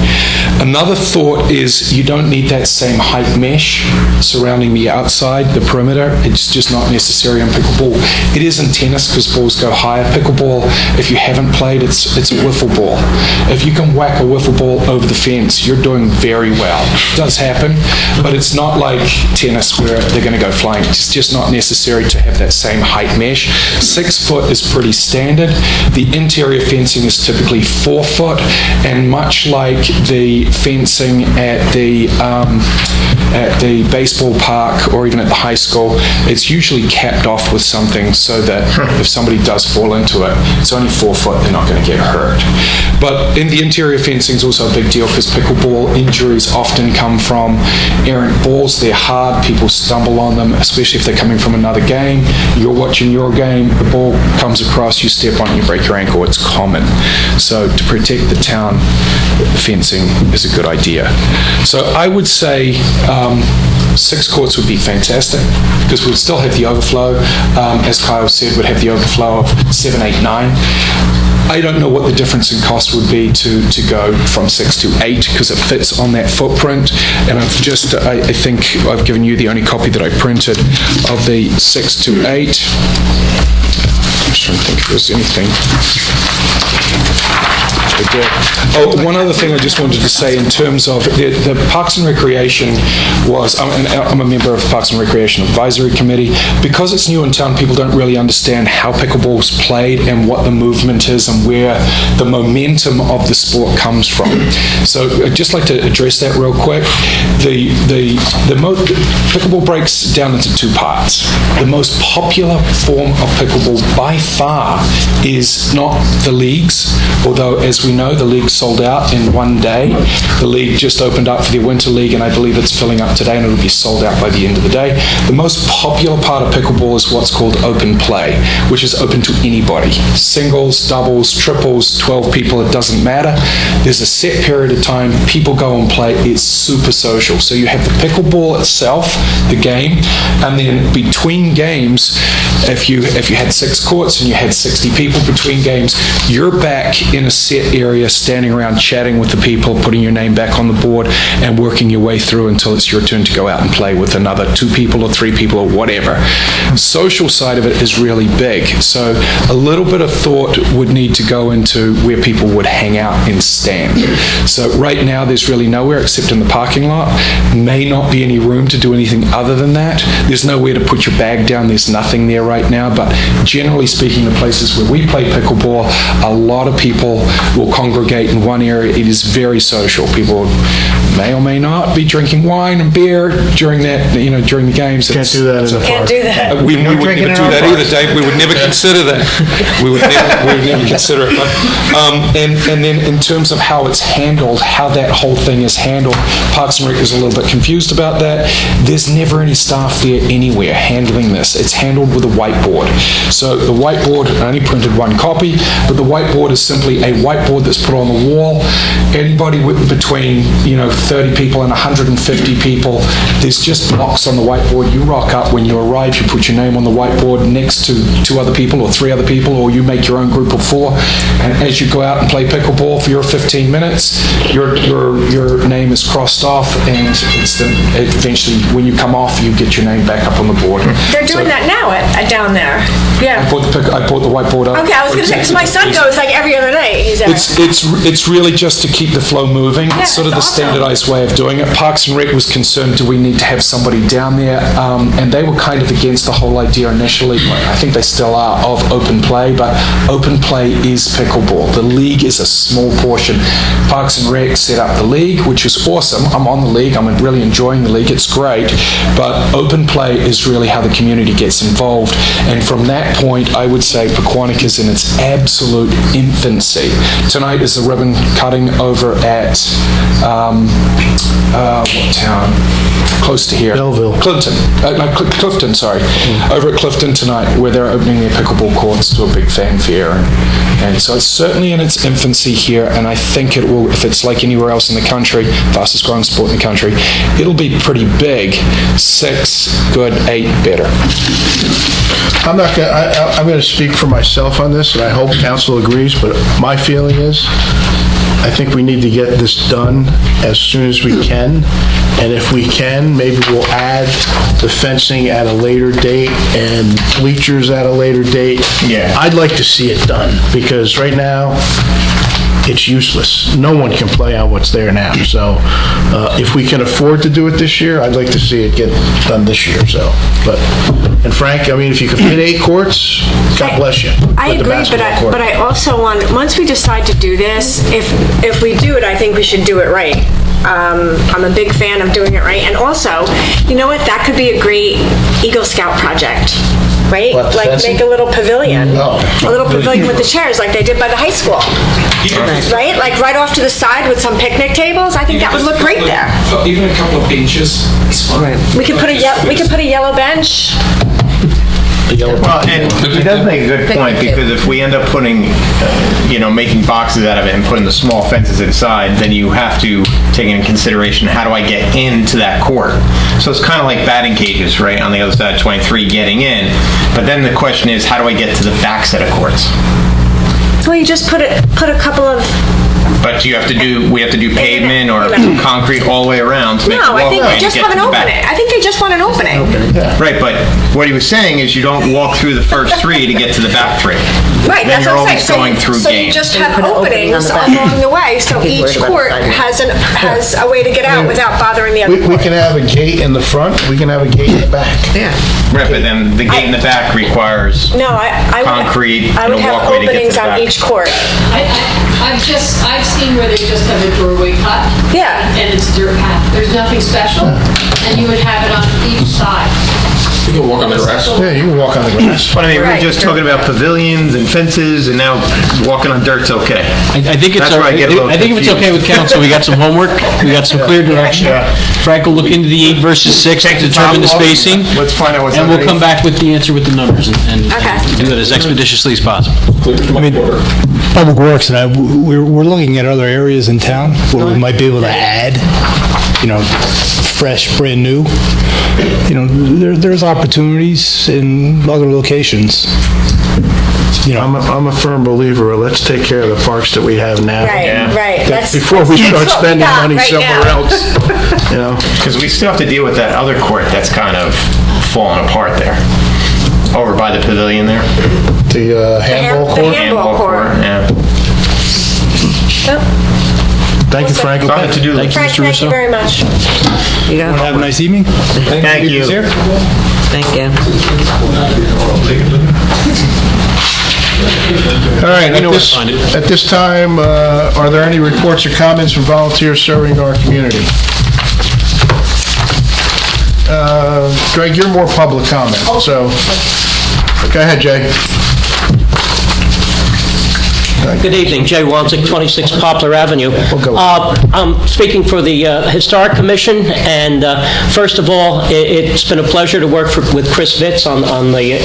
Another thought is you don't need that same height mesh surrounding the outside, the perimeter. It's just not necessary on pickleball. It is in tennis because balls go higher. Pickleball, if you haven't played, it's a wiffle ball. If you can whack a wiffle ball over the fence, you're doing very well. It does happen, but it's not like tennis where they're going to go flying. It's just not necessary to have that same height mesh. 6 foot is pretty standard. The interior fencing is typically 4 foot, and much like the fencing at the baseball park or even at the high school, it's usually capped off with something so that if somebody does fall into it, it's only 4 foot, they're not going to get hurt. But in the interior fencing is also a big deal because pickleball injuries often come from errant balls. They're hard, people stumble on them, especially if they're coming from another game. You're watching your game, the ball comes across, you step on it, you break your ankle. It's common. So to protect the town, fencing is a good idea. So I would say 6 courts would be fantastic because we'd still have the overflow. As Kyle said, we'd have the overflow of 7, 8, 9. I don't know what the difference in cost would be to go from 6 to 8 because it fits on that footprint. And I've just, I think I've given you the only copy that I printed of the 6 to 8. I'm just trying to think if there's anything. Oh, one other thing I just wanted to say in terms of the Parks and Recreation was, I'm a member of Parks and Recreation Advisory Committee. Because it's new in town, people don't really understand how pickleball's played and what the movement is and where the momentum of the sport comes from. So I'd just like to address that real quick. Pickleball breaks down into 2 parts. The most popular form of pickleball by far is not the leagues, although as we know, the league sold out in one day. The league just opened up for the Winter League, and I believe it's filling up today, and it'll be sold out by the end of the day. The most popular part of pickleball is what's called open play, which is open to anybody. Singles, doubles, triples, 12 people, it doesn't matter. There's a set period of time, people go and play. It's super social. So you have the pickleball itself, the game, and then between games, if you had 6 courts and you had 60 people between games, you're back in a set area, standing around chatting with the people, putting your name back on the board and working your way through until it's your turn to go out and play with another 2 people or 3 people or whatever. Social side of it is really big. So a little bit of thought would need to go into where people would hang out and stand. So right now there's really nowhere except in the parking lot. May not be any room to do anything other than that. There's nowhere to put your bag down. There's nothing there right now. But generally speaking, the places where we play pickleball, a lot of people will congregate in one area. It is very social. People may or may not be drinking wine and beer during that, during the games.
Can't do that in the park.
Can't do that.
We would never do that either, Dave. We would never consider that. We would never consider it. But, and then in terms of how it's handled, how that whole thing is handled, Parks and Rec is a little bit confused about that. There's never any staff there anywhere handling this. It's handled with a whiteboard. So the whiteboard, I only printed 1 copy, but the whiteboard is simply a whiteboard that's put on the wall. Anybody between 30 people and 150 people, there's just blocks on the whiteboard. You rock up when you arrive, you put your name on the whiteboard next to 2 other people or 3 other people, or you make your own group of 4. And as you go out and play pickleball for your 15 minutes, your name is crossed off, and eventually when you come off, you get your name back up on the board.
They're doing that now down there. Yeah.
I bought the whiteboard up.
Okay, I was going to say, because my son goes like every other night. He's there.
It's really just to keep the flow moving.
Yeah,
it's sort of the
awesome.
standardized way of doing it. Parks and Rec was concerned, do we need to have somebody down there? And they were kind of against the whole idea initially. I think they still are, of open play, but open play is pickleball. The league is a small portion. Parks and Rec set up the league, which is awesome. I'm on the league. I'm really enjoying the league. It's great. But open play is really how the community gets involved. And from that point, I would say Pequannock is in its absolute infancy. Tonight is the ribbon cutting over at, what town? Close to here.
Belleville.
Clifton, sorry. Over at Clifton tonight, where they're opening their pickleball courts to a big fanfare. And so it's certainly in its infancy here, and I think it will, if it's like anywhere else in the country, fastest growing sport in the country, it'll be pretty big. 6, good, 8, better.
I'm not going to, I'm going to speak for myself on this, and I hope council agrees, but my feeling is, I think we need to get this done as soon as we can, and if we can, maybe we'll add the fencing at a later date and bleachers at a later date.
Yeah.
I'd like to see it done, because right now, it's useless. No one can play on what's there now, so if we can afford to do it this year, I'd like to see it get done this year, so. And Frank, I mean, if you could fit 8 courts, God bless you.
I
with the
agree,
basketball court.
but I also want, once we decide to do this, if we do it, I think we should do it right. I'm a big fan of doing it right. And also, you know what, that could be a great Eagle Scout project, right?
What,
Like
fencing?
make a little pavilion.
Oh.
A little pavilion with the chairs like they did by the high school. Right? Like right off to the side with some picnic tables. I think that would look great there.
Even a couple of benches.
We could put a yellow bench.
Well, and he does make a good point, because if we end up putting, making boxes out of it and putting the small fences inside, then you have to take into consideration, how do I get into that court? So it's kind of like batting cages, right, on the other side of 23 getting in. But then the question is, how do I get to the back set of courts?
Well, you just put a couple of...
But we have to do pavement or concrete all the way around to make the
No, I think
walkway
they
to
just
get
want
to
an
the back.
opening. I think they just want an opening.
Right, but what he was saying is you don't walk through the first 3 to get to the back 3.
Right,
Then
that's
you're
what I'm
always
saying.
going through
So you
games.
just
So you
have
put an opening on
openings
the back.
along the way, so
He's worried
each
about
court
the
has a way to get out without bothering the other
We
court.
can have a gate in the front, we can have a gate in the back.
Yeah.
Right, but then the gate in the back requires
No, I
concrete
would
and a
have
walkway to get to
openings
the
on
back.
each court.
I've seen where they just have a doorway cut.
Yeah.
And it's dirt path. There's nothing special, and you would have it on each side.
You can walk on the grass.
Yeah, you can walk on the grass.
But I mean, we
Right.
were just talking about pavilions and fences, and now walking on dirt's okay.
I think it's,
That's where I get a little
I think if it's okay with council, we got some homework, we got some clear direction.
Yeah.
Frank will look into the 8 versus 6 to
Take the
determine the
top off.
spacing.
Let's find out what's
And we'll come
underneath.
back with the answer with the numbers and
Okay.
do that as expeditiously as possible.
I mean, Public Works, and we're looking at other areas in town where we might be able to add, fresh, brand new. There's opportunities in other locations.
I'm a firm believer, let's take care of the parks that we have now.
Right. That's
Before we start
what we
spending
got
money
right
somewhere
now.
else,
Because we still have to deal with that other court that's kind of falling apart there. Over by the pavilion there.
The handball court.
The handball court.
Yeah.
Thank you, Frank.
It's on the to-do list.
Frank, thank you very much.
Want to have a nice evening?
Thank you.
Thank you.
All right,
We know where to find it.
at this time, are there any reports or comments from volunteers serving our community? Greg, you're more public comment, so, go ahead, Jay.
Good evening, Jay Walczyk, 26 Poplar Avenue. I'm speaking for the Historic Commission, and first of all, it's been a pleasure to work with Chris Vitz on the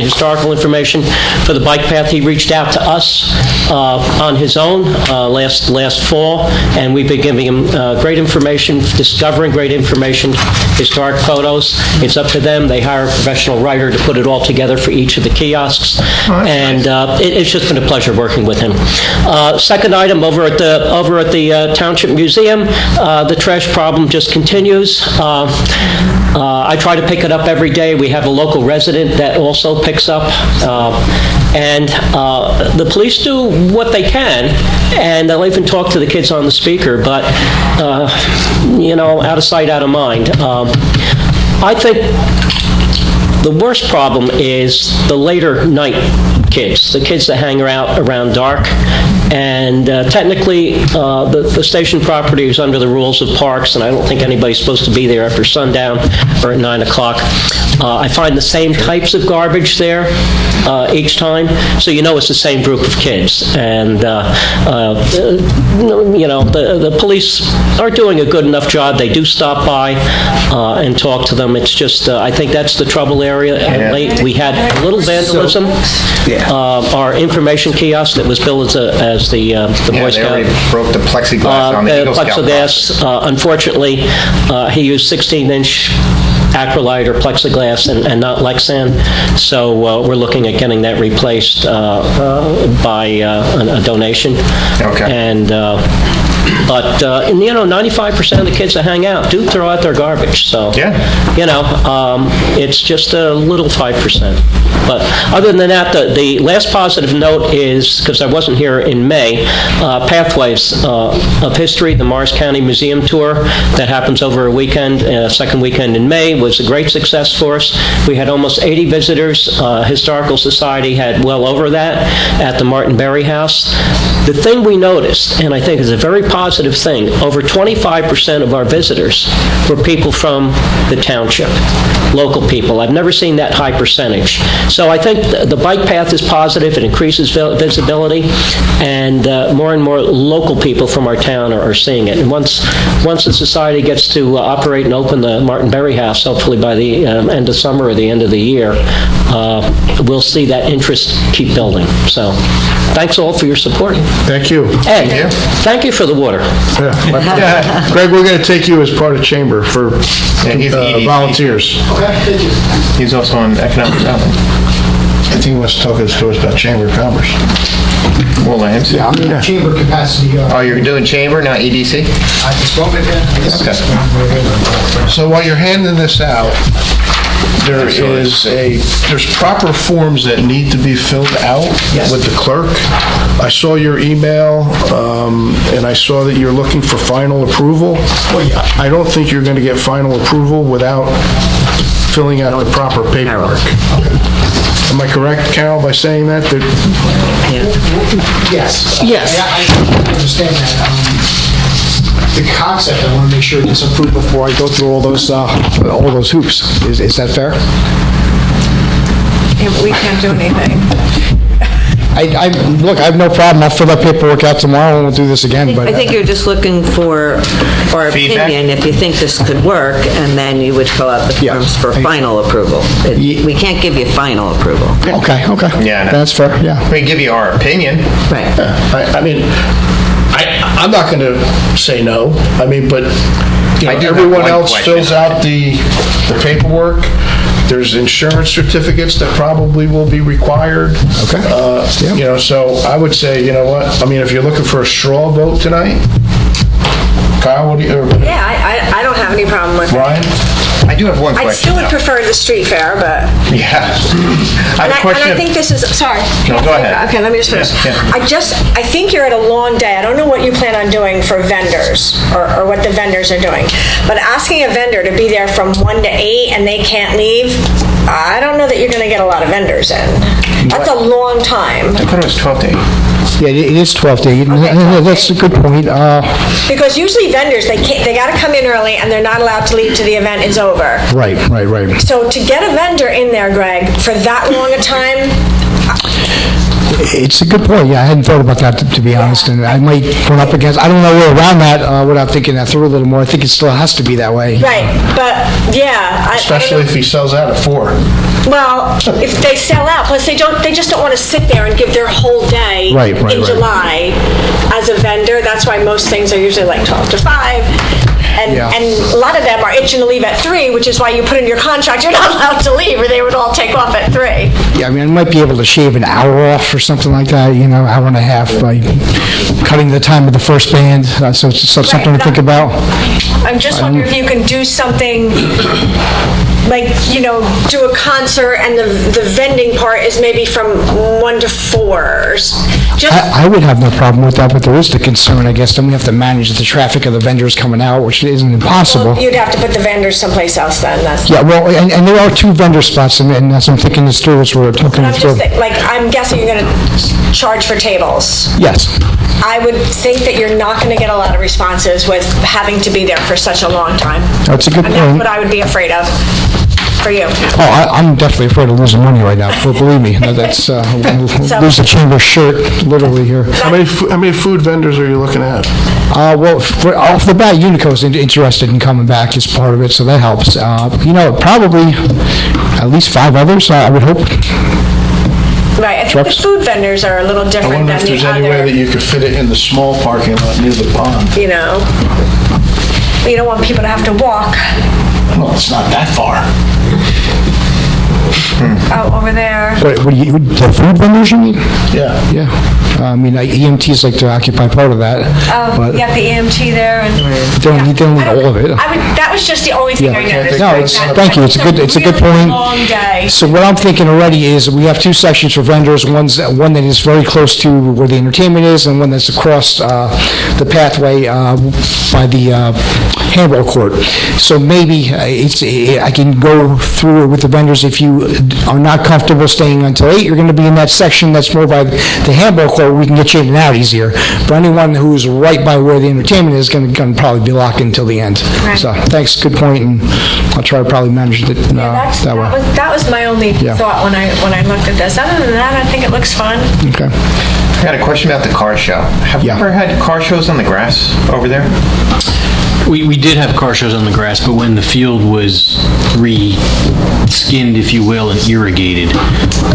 historical information for the bike path. He reached out to us on his own last fall, and we've been giving him great information, discovering great information, historic photos. It's up to them. They hire a professional writer to put it all together for each of the kiosks, and it's just been a pleasure working with him. Second item, over at the Township Museum, the trash problem just continues. I try to pick it up every day. We have a local resident that also picks up, and the police do what they can, and they'll even talk to the kids on the speaker, but out of sight, out of mind. I think the worst problem is the later night kids, the kids that hang around dark. And technically, the station property is under the rules of parks, and I don't think anybody's supposed to be there after sundown or at 9 o'clock. I find the same types of garbage there each time, so it's the same group of kids. And, the police are doing a good enough job. They do stop by and talk to them. It's just, I think that's the trouble area. Late, we had a little vandalism. Our information kiosk that was billed as the Boy
They
Scout.
already broke the plexiglass on the Eagle Scout
Plexiglass, unfortunately, he used 16-inch acrylite or plexiglass and not Lexan. So we're looking at getting that replaced by a donation.
Okay.
And 95% of the kids that hang out do throw out their garbage. So, it's just a little 5%. But other than that, the last positive note is, because I wasn't here in May, Pathways of History, the Morris County Museum Tour that happens over a weekend, second weekend in May, was a great success for us. We had almost 80 visitors. Historical Society had well over that at the Martin Berry House. The thing we noticed, and I think is a very positive thing, over 25% of our visitors were people from the township, local people. I've never seen that high percentage. So I think the bike path is positive. It increases visibility, and more local people from our town are seeing it. And once the society gets to operate and open the Martin Berry House, hopefully by the end of summer or the end of the year, we'll see that interest keep building. So thanks all for your support.
Thank you.
And thank you for the water.
Greg, we're going to take you as part of Chamber for volunteers.
Okay, thank you. He's also on Economic Development.
I think he wants to talk to us about Chamber of Commerce.
We'll let him see.
Yeah, I'm in chamber capacity.
Oh, you're doing Chamber, not EDC?
At this moment,
Okay.
So while you're handing this out, there's proper forms that need to be filled out with the clerk. I saw your email, and I saw that you're looking for final approval. I don't think you're going to get final approval without filling out the proper paperwork. Am I correct, Carol, by saying that?
Yes.
Yes.
I understand that. The concept, I want to make sure it gets approved before I go through all those hoops. Is that fair?
We can't do anything.
Look, I have no problem. I'll fill that paperwork out tomorrow and we'll do this again. But
I think you're just looking for our
Feedback?
opinion, if you think this could work, and then you would fill out the forms for final approval. We can't give you final approval.
Okay.
Yeah, no.
That's fair, yeah.
We can give you our opinion.
Right.
I'm not going to say no. But
I do have
everyone
one
else
question.
fills out the paperwork. There's insurance certificates that probably will be required.
Okay.
So I would say, you know what? If you're looking for a straw vote tonight, Kyle, what do you?
Yeah, I don't have any problem with it.
Ryan?
I do have one
I
question.
still would prefer the street fair, but...
Yeah. I have a question.
And I think this is, sorry.
No, go ahead.
Okay, let me just finish.
Yeah.
I think you're at a long day. I don't know what you plan on doing for vendors, or what the vendors are doing, but asking a vendor to be there from 1 to 8 and they can't leave, I don't know that you're going to get a lot of venders in. That's a long time.
I thought it was 12 to 8.
Yeah, it is 12 to 8. That's a good point.
Because usually vendors, they got to come in early and they're not allowed to leave till the event is over.
Right.
So to get a vendor in there, Greg, for that long a time,
It's a good point. Yeah, I hadn't thought about that, to be honest, and I might run up against, I don't know where around that without thinking that through a little more. I think it still has to be that way.
right, but yeah.
Especially if he sells out at 4.
Well, if they sell out, plus they just don't want to sit there and give their whole day
Right.
in July as a vendor. That's why most things are usually like 12 to 5. And a lot of them are itching to leave at 3, which is why you put in your contract, you're not allowed to leave, or they would all take off at 3.
Yeah, I might be able to shave an hour off or something like that, hour and a half by cutting the time of the first band, so it's something to think about.
I'm just wondering if you can do something like, do a concert and the vending part is maybe from 1 to 4.
I would have no problem with that, but there is the concern, I guess, then we have to manage the traffic of the vendors coming out, which isn't impossible.
You'd have to put the vendors someplace else then.
Yeah, well, and there are 2 vendor spots, and as I'm thinking this through, as we're talking
I'm
through.
I'm guessing you're going to charge for tables.
Yes.
I would think that you're not going to get a lot of responses with having to be there for such a long time.
That's a good
And
point.
that's what I would be afraid of for you.
Oh, I'm definitely afraid of losing money right now, believe me. That's, lose the chamber shirt, literally here.
How many food vendors are you looking at?
Well, off the bat, Unico's interested in coming back as part of it, so that helps. Probably at least 5 others, I would hope.
Right, I think the food vendors are a little
I
different
wonder
than
if there's
the
any way
other,
that you could fit it in the small parking lot near the pond.
you don't want people to have to walk.
Well, it's not that far.
Oh, over there.
What do you, the food vendors, you mean?
Yeah.
Yeah. I mean, EMTs like to occupy part of that.
Oh,
but
you got the EMT there and.
They don't need all of it.
That was just the only thing I noticed.
No, thank you. It's a good point.
Long day.
So what I'm thinking already is we have two sections for vendors. One that is very close to where the entertainment is, and one that's across the pathway by the handball court. So maybe I can go through it with the vendors. If you are not comfortable staying until 8, you're going to be in that section that's more by the handball court. We can get you in and out easier. But anyone who's right by where the entertainment is going to probably be locked until the end.
Right.
So thanks, good point, and I'll try to probably manage it that way.
That was my only thought when I looked at this. Other than that, I think it looks fun.
Okay.
I got a question about the car show. Have you ever had car shows on the grass over there?
We did have car shows on the grass, but when the field was re-skinned, if you will, and irrigated,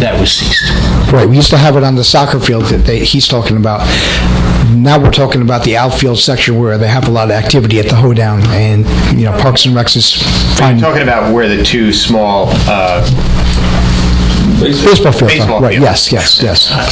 that was ceased.
Right, we used to have it on the soccer field that he's talking about. Now we're talking about the outfield section where they have a lot of activity at the hoedown, and, Parks and Recs is fine.
You're talking about where the two small
baseball field, right, yes.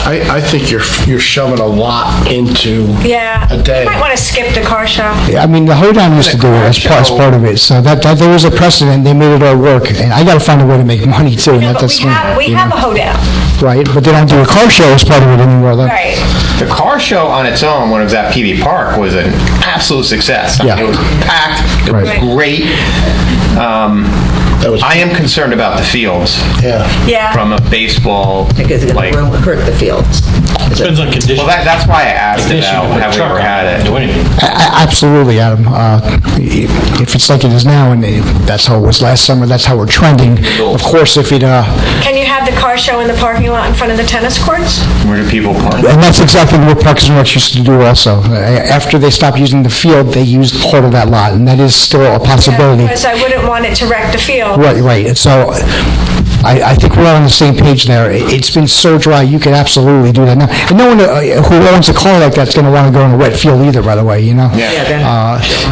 I think you're shoving a lot into a day.
You might want to skip the car show.
Yeah, I mean, the hoedown used to do it as part of it, so that there was a precedent, they made it all work, and I gotta find a way to make money too.
No, but we have a hoedown.
Right, but they don't do a car show as part of it anymore, though.
Right.
The car show on its own, when it was at PV Park, was an absolute success. I mean, it was packed. It was great. I am concerned about the fields.
Yeah.
From a baseball.
Because it's going to hurt the fields.
Depends on conditions.
Well, that's why I asked about have we ever had it.
Absolutely, Adam. If it's like it is now, and that's how it was last summer, that's how we're trending. Of course, if it...
Can you have the car show in the parking lot in front of the tennis courts?
Where do people park?
And that's exactly what Parks and Recs used to do also. After they stopped using the field, they used part of that lot, and that is still a possibility.
Because I wouldn't want it to wreck the field.
Right. So I think we're all on the same page there. It's been so dry, you could absolutely do that now. And no one who owns a car like that's going to want to go in a wet field either, by the way,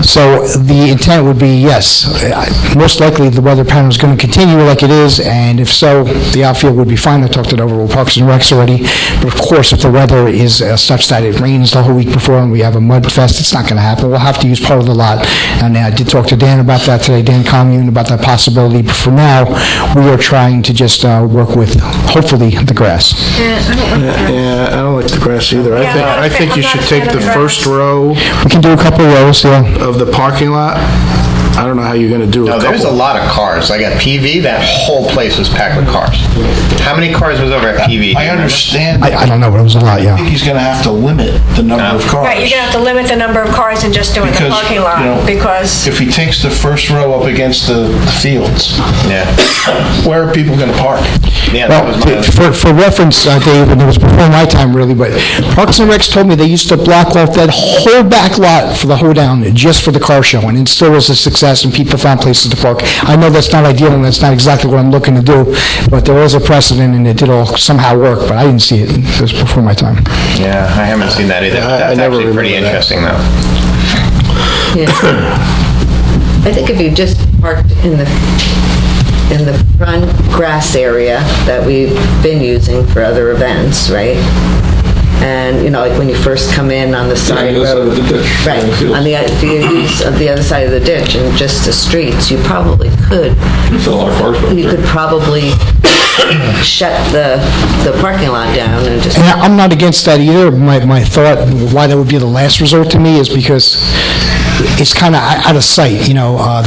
So the intent would be, yes, most likely the weather pattern is going to continue like it is, and if so, the outfield would be fine. I talked it over with Parks and Recs already. But of course, if the weather is such that it rains the whole week before and we have a mud fest, it's not going to happen. We'll have to use part of the lot. And I did talk to Dan about that today, Dan Commune, about that possibility. But for now, we are trying to just work with, hopefully, the grass.
Yeah, I don't like the grass either. I think you should take the first row.
We can do a couple of rows,
of the parking lot. I don't know how you're going to do it.
No, there's a lot of cars. Like at PV, that whole place was packed with cars. How many cars was over at PV?
I understand.
I don't know, but it was a lot,
I think he's going to have to limit the number of cars.
Right, you're going to have to limit the number of cars and just do it in the parking lot, because...
If he takes the first row up against the fields, where are people going to park?
Yeah,
well, for reference, Dave, and it was before my time really, but Parks and Recs told me they used to block off that whole back lot for the hoedown just for the car show, and it still was a success, and people found places to park. I know that's not ideal, and that's not exactly what I'm looking to do, but there was a precedent, and it did all somehow work, but I didn't see it. It was before my time.
Yeah, I haven't seen that either. That's actually pretty interesting, though.
I think if you just parked in the front grass area that we've been using for other events, right? And, like when you first come in on the side road.
Of the ditch.
Right, on the other side of the ditch and just the streets, you probably could. You could probably shut the parking lot down and just...
And I'm not against that either. My thought, why that would be the last resort to me, is because it's kind of out of sight,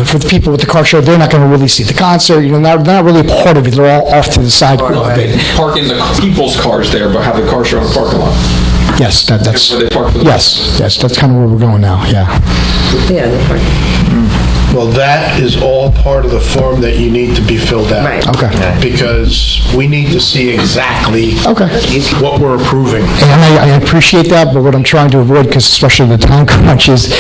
for the people with the car show, they're not going to really see the concert, they're not really a part of it, they're all off to the side a bit.
Parking the people's cars there, but have the car show in the parking lot.
Yes, that's...
Where they park for the
yes, that's kind of where we're going now, yeah.
Yeah, the parking.
Well, that is all part of the form that you need to be filled out.
Right.
Okay.
Because we need to see exactly what we're approving.
And I appreciate that, but what I'm trying to avoid, because especially the time crunch, is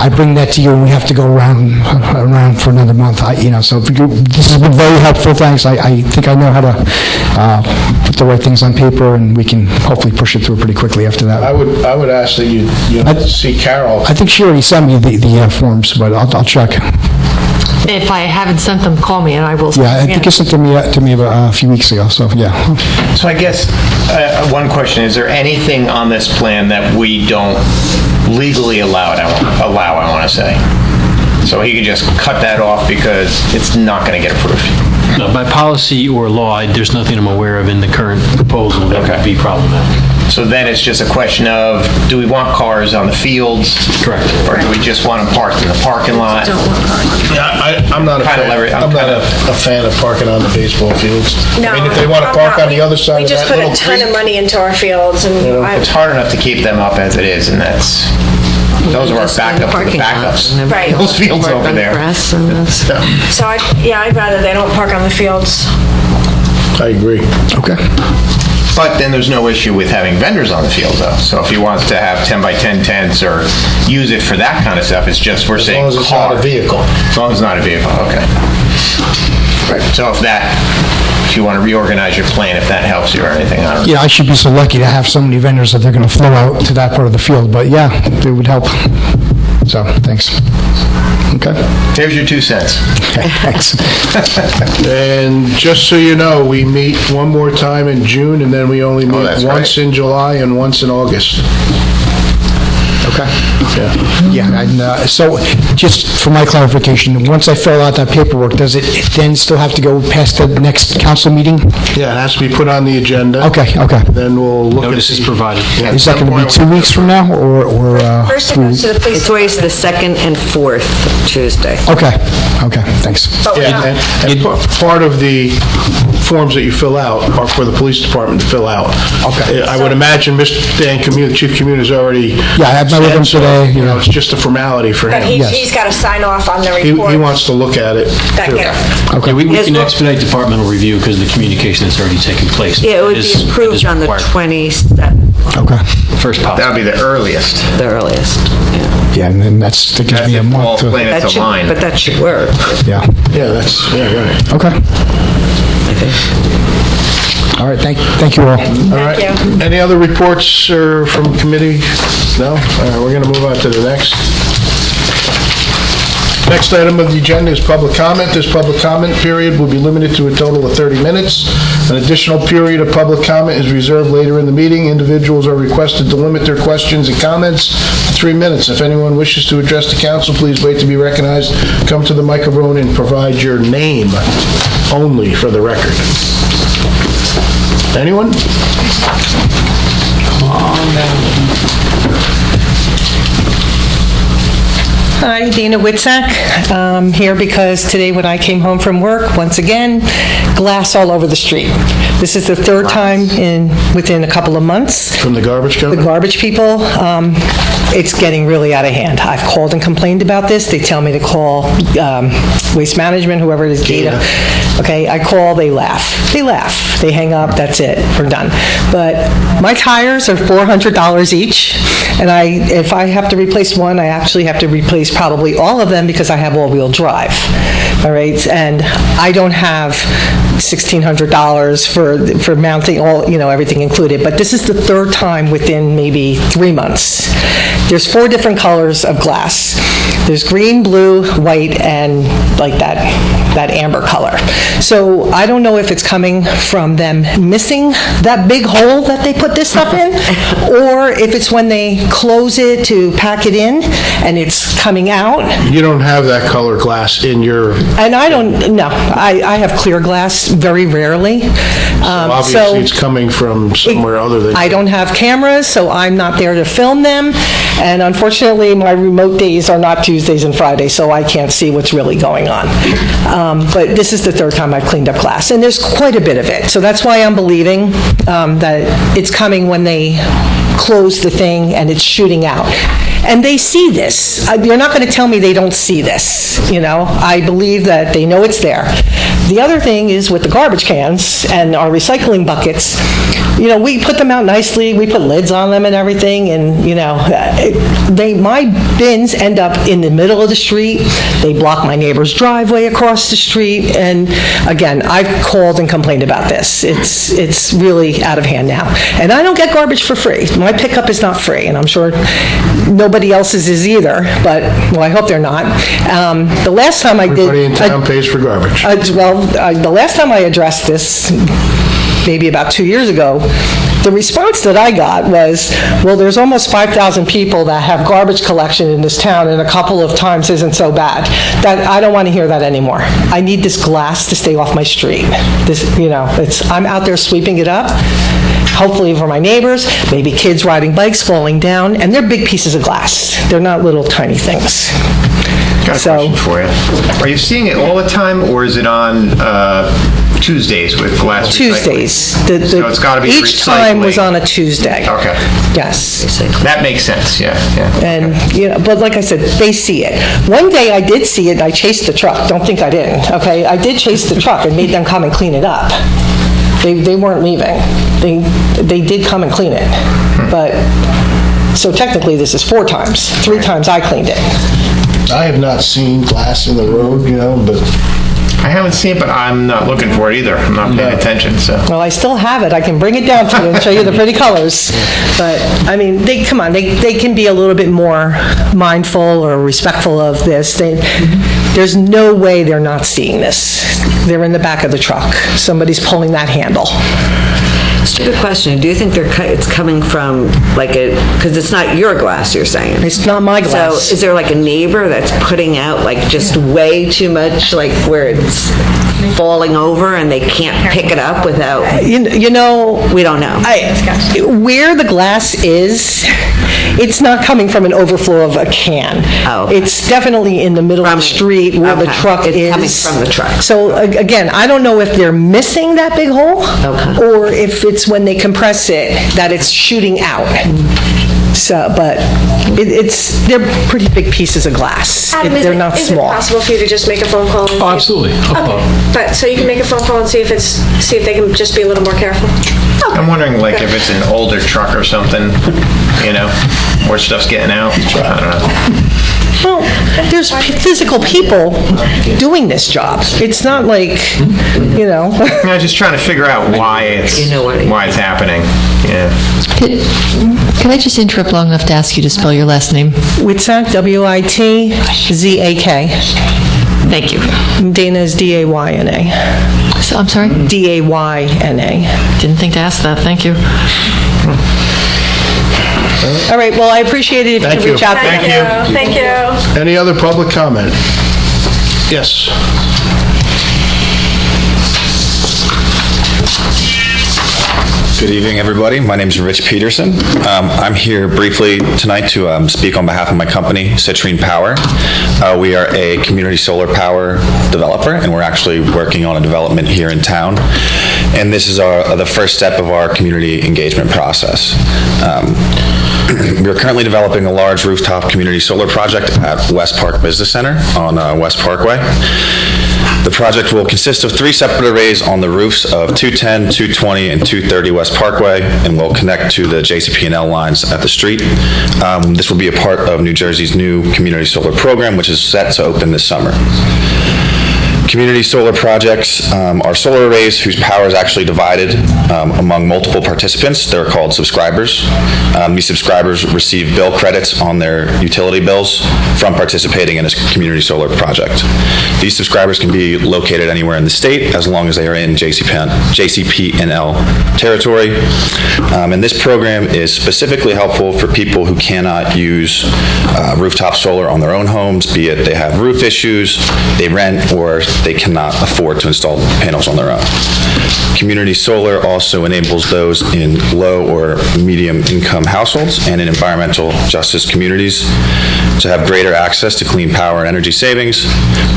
I bring that to you and we have to go around for another month. So this has been very helpful, thanks. I think I know how to put the right things on paper, and we can hopefully push it through pretty quickly after that.
I would ask that you see Carol.
I think she already sent me the forms, but I'll check.
If I haven't sent them, call me and I will.
Yeah, I think you sent to me about a few weeks ago, so yeah.
So I guess, one question, is there anything on this plan that we don't legally allow, I want to say? So he could just cut that off because it's not going to get approved?
No, by policy or law, there's nothing I'm aware of in the current proposal that would be problematic.
So then it's just a question of, do we want cars on the fields?
Correct.
Or do we just want them parked in the parking lot?
Yeah, I'm not a fan of parking on the baseball fields.
No,
I mean, if they want to park on the other side
We
of
just
that
put
little
a ton of
creek.
money into our fields, and
It's hard enough to keep them up as it is, and those are our backups.
Right.
Those fields over there.
so I'd rather they don't park on the fields.
I agree.
Okay.
But then there's no issue with having vendors on the field, though. So if he wants to have 10 by 10 tents or use it for that kind of stuff, it's just, we're saying
As long as it's not a vehicle.
As long as it's not a vehicle, okay. Right. So if you want to reorganize your plan, if that helps you or anything, I don't know.
Yeah, I should be so lucky to have so many vendors that they're going to flow out to that part of the field, but yeah, it would help. So, thanks. Okay.
There's your 2 cents.
Thanks.
And just so you know, we meet one more time in June, and then we only meet
that's
once
right.
in July and once in August.
Okay.
Yeah.
Yeah, and so just for my clarification, once I fill out that paperwork, does it then still have to go past the next council meeting?
Yeah, it has to be put on the agenda.
Okay.
Then we'll look at
Notice is provided.
Is that going to be 2 weeks from now, or
First it
3
goes
weeks?
to the police.
It's always the second and fourth Tuesday.
Okay, thanks.
But we're
Yeah,
not-
and part of the forms that you fill out are for the police department to fill out.
Okay.
I would imagine Mr. Dan Comune, Chief Comune, has already.
Yeah, I had met with him
said so,
today,
You know,
yeah.
it's just a formality for
But
him.
he's got to sign off on the
He
report.
wants to look at it.
That
too.
gets-
Okay.
Yeah, we
Yes,
can
well-
expedite departmental review because of the communication that's already taken place.
Yeah, it would
It
be
is- it
approved
is
on the
required.
27th,
Okay.
First
That
possible.
would be the earliest.
the earliest. Yeah.
Yeah, and then that gives
That's
me a
if all
month to...
planets
That should,
align.
but that should work,
Yeah,
Yeah, right.
okay.
I think.
All right, thank you all.
All right.
you.
Any other reports or from committee? No? All right, we're going to move on to the next. Next item of the agenda is public comment. This public comment period will be limited to a total of 30 minutes. An additional period of public comment is reserved later in the meeting. Individuals are requested to limit their questions and comments to 3 minutes. If anyone wishes to address the council, please wait to be recognized. Come to the microphone and provide your name only for the record. Anyone?
Hi, Dana Witzak. Here because today when I came home from work, once again, glass all over the street. This is the third time within a couple of months.
From the garbage company?
The garbage people, it's getting really out of hand. I've called and complained about this. They tell me to call Waste Management, whoever it is, Gata. Okay, I call, they laugh. They hang up, that's it, we're done. But my tires are $400 each, and if I have to replace one, I actually have to replace probably all of them because I have all-wheel drive. All right, and I don't have $1,600 for mounting everything included, but this is the third time within maybe 3 months. There's 4 different colors of glass. There's green, blue, white, and like that amber color. So I don't know if it's coming from them missing that big hole that they put this stuff in, or if it's when they close it to pack it in and it's coming out.
You don't have that color glass in your...
And I don't, no, I have clear glass very rarely.
Obviously, it's coming from somewhere other than...
I don't have cameras, so I'm not there to film them. And unfortunately, my remote days are not Tuesdays and Fridays, so I can't see what's really going on. But this is the third time I've cleaned up glass, and there's quite a bit of it. So that's why I'm believing that it's coming when they close the thing and it's shooting out. And they see this. You're not going to tell me they don't see this, I believe that they know it's there. The other thing is with the garbage cans and our recycling buckets, we put them out nicely, we put lids on them and everything, and, my bins end up in the middle of the street. They block my neighbor's driveway across the street, and again, I've called and complained about this. It's really out of hand now. And I don't get garbage for free. My pickup is not free, and I'm sure nobody nobody else's is either, but, well, I hope they're not. The last time I did...
Everybody in town pays for garbage.
The last time I addressed this, maybe about 2 years ago, the response that I got was, well, there's almost 5,000 people that have garbage collection in this town, and a couple of times isn't so bad. That I don't want to hear that anymore. I need this glass to stay off my street. I'm out there sweeping it up, hopefully for my neighbors, maybe kids riding bikes falling down, and they're big pieces of glass. They're not little tiny things.
Got a question for you. Are you seeing it all the time, or is it on Tuesdays with glass recycling?
Tuesdays.
So it's got to be
each time was
recycling.
on a Tuesday.
Okay.
Yes.
That makes sense, yeah.
And, but like I said, they see it. One day I did see it, and I chased the truck. Don't think I didn't, okay? I did chase the truck and made them come and clean it up. They weren't leaving. They did come and clean it. But, so technically this is 4 times. 3 times I cleaned it.
I have not seen glass in the road, but...
I haven't seen it, but I'm not looking for it either. I'm not paying attention, so.
Well, I still have it. I can bring it down to you and show you the pretty colors. But, I mean, they can be a little bit more mindful or respectful of this. There's no way they're not seeing this. They're in the back of the truck. Somebody's pulling that handle.
Stupid question. Do you think it's coming from because it's not your glass, you're saying?
It's not my glass.
So is there like a neighbor that's putting out just way too much, where it's falling over and they can't pick it up without...
You know...
We don't know.
Where the glass is, it's not coming from an overflow of a can.
Oh.
It's definitely in the middle of the street where the truck is.
It's coming from the truck.
So again, I don't know if they're missing that big hole or if it's when they compress it that it's shooting out. So, but they're pretty big pieces of glass.
Adam,
They're not
is
small.
it possible for you to just make a phone call?
Oh, absolutely.
But so you can make a phone call and see if they can just be a little more careful.
I'm wondering, if it's an older truck or something, where stuff's getting out. I don't know.
Well, there's physical people doing this job. It's not
I'm just trying to figure out why it's happening. Yeah.
Can I just interrupt long enough to ask you to spell your last name?
Witzak, W-I-T-Z-A-K.
Thank you.
Dana is D-A-Y-N-A.
So, I'm sorry?
D-A-Y-N-A.
Didn't think to ask that. Thank you.
All right, well, I appreciate it if you
Thank
can reach
you.
out.
Thank you.
Any other public comment? Yes.
Good evening, everybody. My name is Rich Peterson. I'm here briefly tonight to speak on behalf of my company, Citrine Power. We are a community solar power developer, and we're actually working on a development here in town. And this is the first step of our community engagement process. We're currently developing a large rooftop community solar project at West Park Business Center on West Parkway. The project will consist of 3 separate arrays on the roofs of 210, 220, and 230 West Parkway, and will connect to the JCP&L lines at the street. This will be a part of New Jersey's new community solar program, which is set to open this summer. Community solar projects are solar arrays whose power is actually divided among multiple participants. They're called subscribers. These subscribers receive bill credits on their utility bills from participating in a community solar project. These subscribers can be located anywhere in the state as long as they are in JCP&L territory. And this program is specifically helpful for people who cannot use rooftop solar on their own homes, be it they have roof issues, they rent, or they cannot afford to install panels on their own. Community solar also enables those in low or medium income households and in environmental justice communities to have greater access to clean power and energy savings.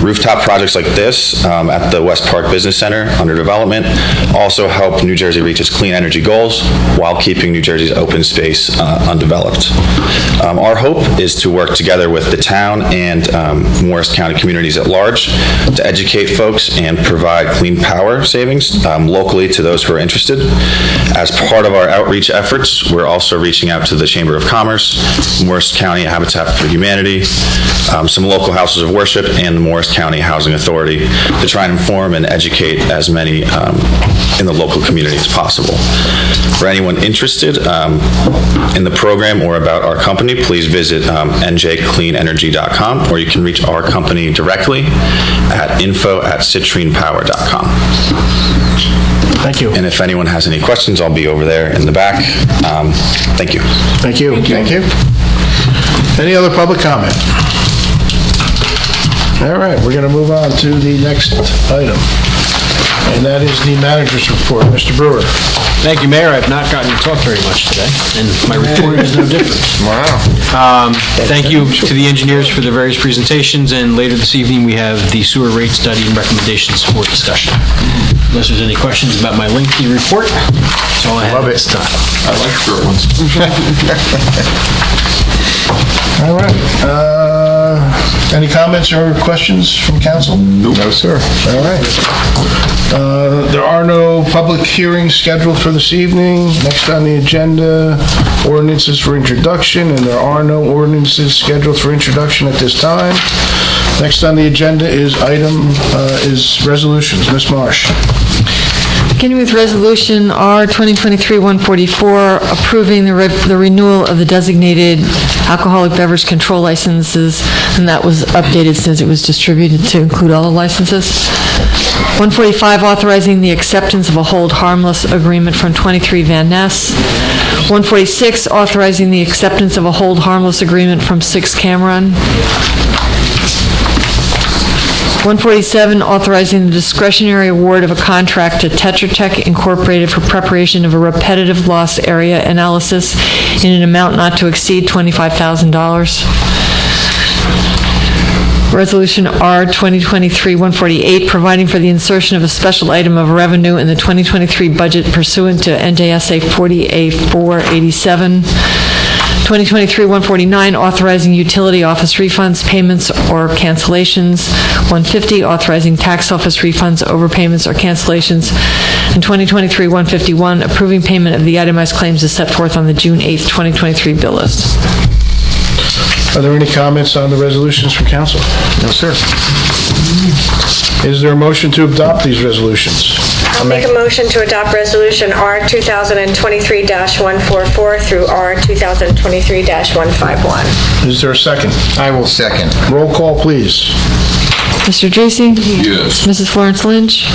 Rooftop projects like this at the West Park Business Center under development also help New Jersey reach its clean energy goals while keeping New Jersey's open space undeveloped. Our hope is to work together with the town and Morris County communities at large to educate folks and provide clean power savings locally to those who are interested. As part of our outreach efforts, we're also reaching out to the Chamber of Commerce, Morris County Habitat for Humanity, some local houses of worship, and the Morris County Housing Authority to try and inform and educate as many in the local community as possible. For anyone interested in the program or about our company, please visit njcleanenergy.com, or you can reach our company directly at info@citrunepower.com.
Thank you.
And if anyone has any questions, I'll be over there in the back. Thank you.
Thank you. Thank you. Any other public comment? All right, we're going to move on to the next item, and that is the manager's report. Mr. Brewer.
Thank you, Mayor. I've not gotten to talk very much today, and my report is no different.
Wow.
Thank you to the engineers for their various presentations, and later this evening, we have the sewer rate study and recommendations for discussion. Unless there's any questions about my lengthy report, that's all I have at this time.
I like short ones.
All right. Any comments or questions from council?
No, sir.
All right. There are no public hearings scheduled for this evening. Next on the agenda, ordinances for introduction, and there are no ordinances scheduled for introduction at this time. Next on the agenda is resolutions. Ms. Marsh.
Beginning with Resolution R 2023-144, approving the renewal of the designated alcoholic beverage control licenses, and that was updated since it was distributed to include all the licenses. 145, authorizing the acceptance of a hold harmless agreement from 23 Van Ness. 146, authorizing the acceptance of a hold harmless agreement from 6 Cameron. 147, authorizing the discretionary award of a contract to Tetra Tech Incorporated for preparation of a repetitive loss area analysis in an amount not to exceed $25,000. Resolution R 2023-148, providing for the insertion of a special item of revenue in the 2023 budget pursuant to NJSA 40A487. 2023-149, authorizing utility office refunds, payments, or cancellations. 150, authorizing tax office refunds, overpayments, or cancellations. And 2023-151, approving payment of the itemized claims as set forth on the June 8th, 2023 bill list.
Are there any comments on the resolutions from council? No, sir. Is there a motion to adopt these resolutions?
I'll make a motion to adopt Resolution R 2023-144 through R 2023-151.
Is there a second?
I will second.
Roll call, please.
Mr. Dracy?
Yes.
Mrs. Florence Lynch?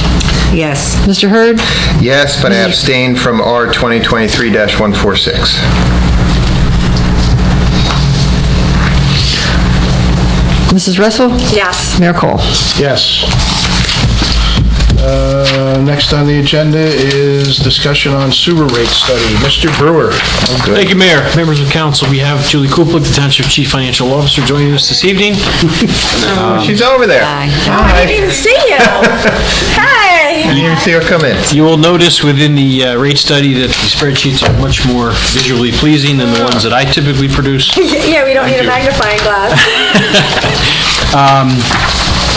Yes.
Mr. Hurd?
Yes, but I abstain from R 2023-146.
Mrs. Russell?
Yes.
Mayor Cole?
Yes. Next on the agenda is discussion on sewer rate study. Mr. Brewer.
Thank you, Mayor. Members of council, we have Julie Kuplik, the Township Chief Financial Officer, joining us this evening.
She's over there.
I didn't even see you. Hi.
You didn't see her come in.
You will notice within the rate study that the spreadsheets are much more visually pleasing than the ones that I typically produce.
Yeah, we don't need a magnifying glass.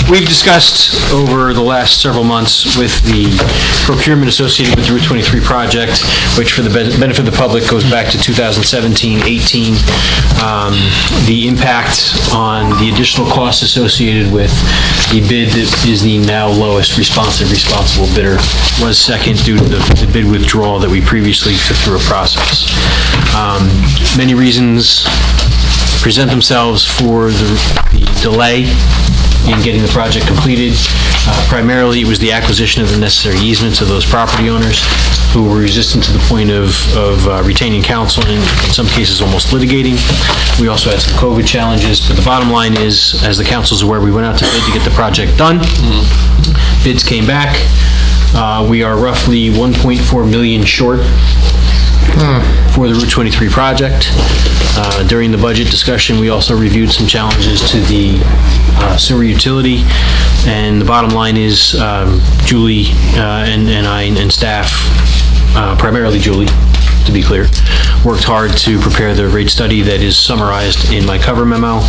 We've discussed over the last several months with the procurement associated with the Route 23 project, which for the benefit of the public goes back to 2017-18, the impact on the additional costs associated with the bid that is the now lowest responsible bidder was second due to the bid withdrawal that we previously took through a process. Many reasons present themselves for the delay in getting the project completed. Primarily, it was the acquisition of the necessary easements of those property owners who were resistant to the point of retaining counsel and in some cases almost litigating. We also had some COVID challenges, but the bottom line is, as the council's aware, we went out to bid to get the project done. Bids came back. We are roughly 1.4 million short for the Route 23 project. During the budget discussion, we also reviewed some challenges to the sewer utility, and the bottom line is Julie and I and staff, primarily Julie, to be clear, worked hard to prepare the rate study that is summarized in my cover memo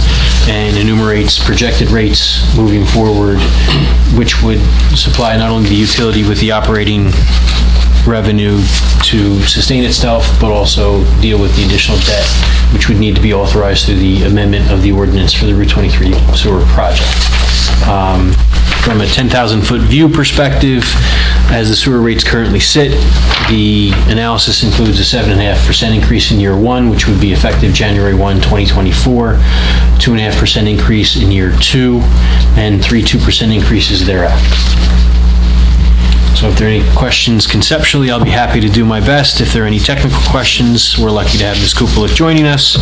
and enumerates projected rates moving forward, which would supply not only the utility with the operating revenue to sustain itself, but also deal with the additional debt, which would need to be authorized through the amendment of the ordinance for the Route 23 sewer project. From a 10,000-foot view perspective, as the sewer rates currently sit, the analysis includes a 7.5% increase in year one, which would be effective January 1, 2024, 2.5% increase in year two, and 2% increases thereafter. So if there are any questions conceptually, I'll be happy to do my best. If there are any technical questions, we're lucky to have Ms. Kupelik joining us.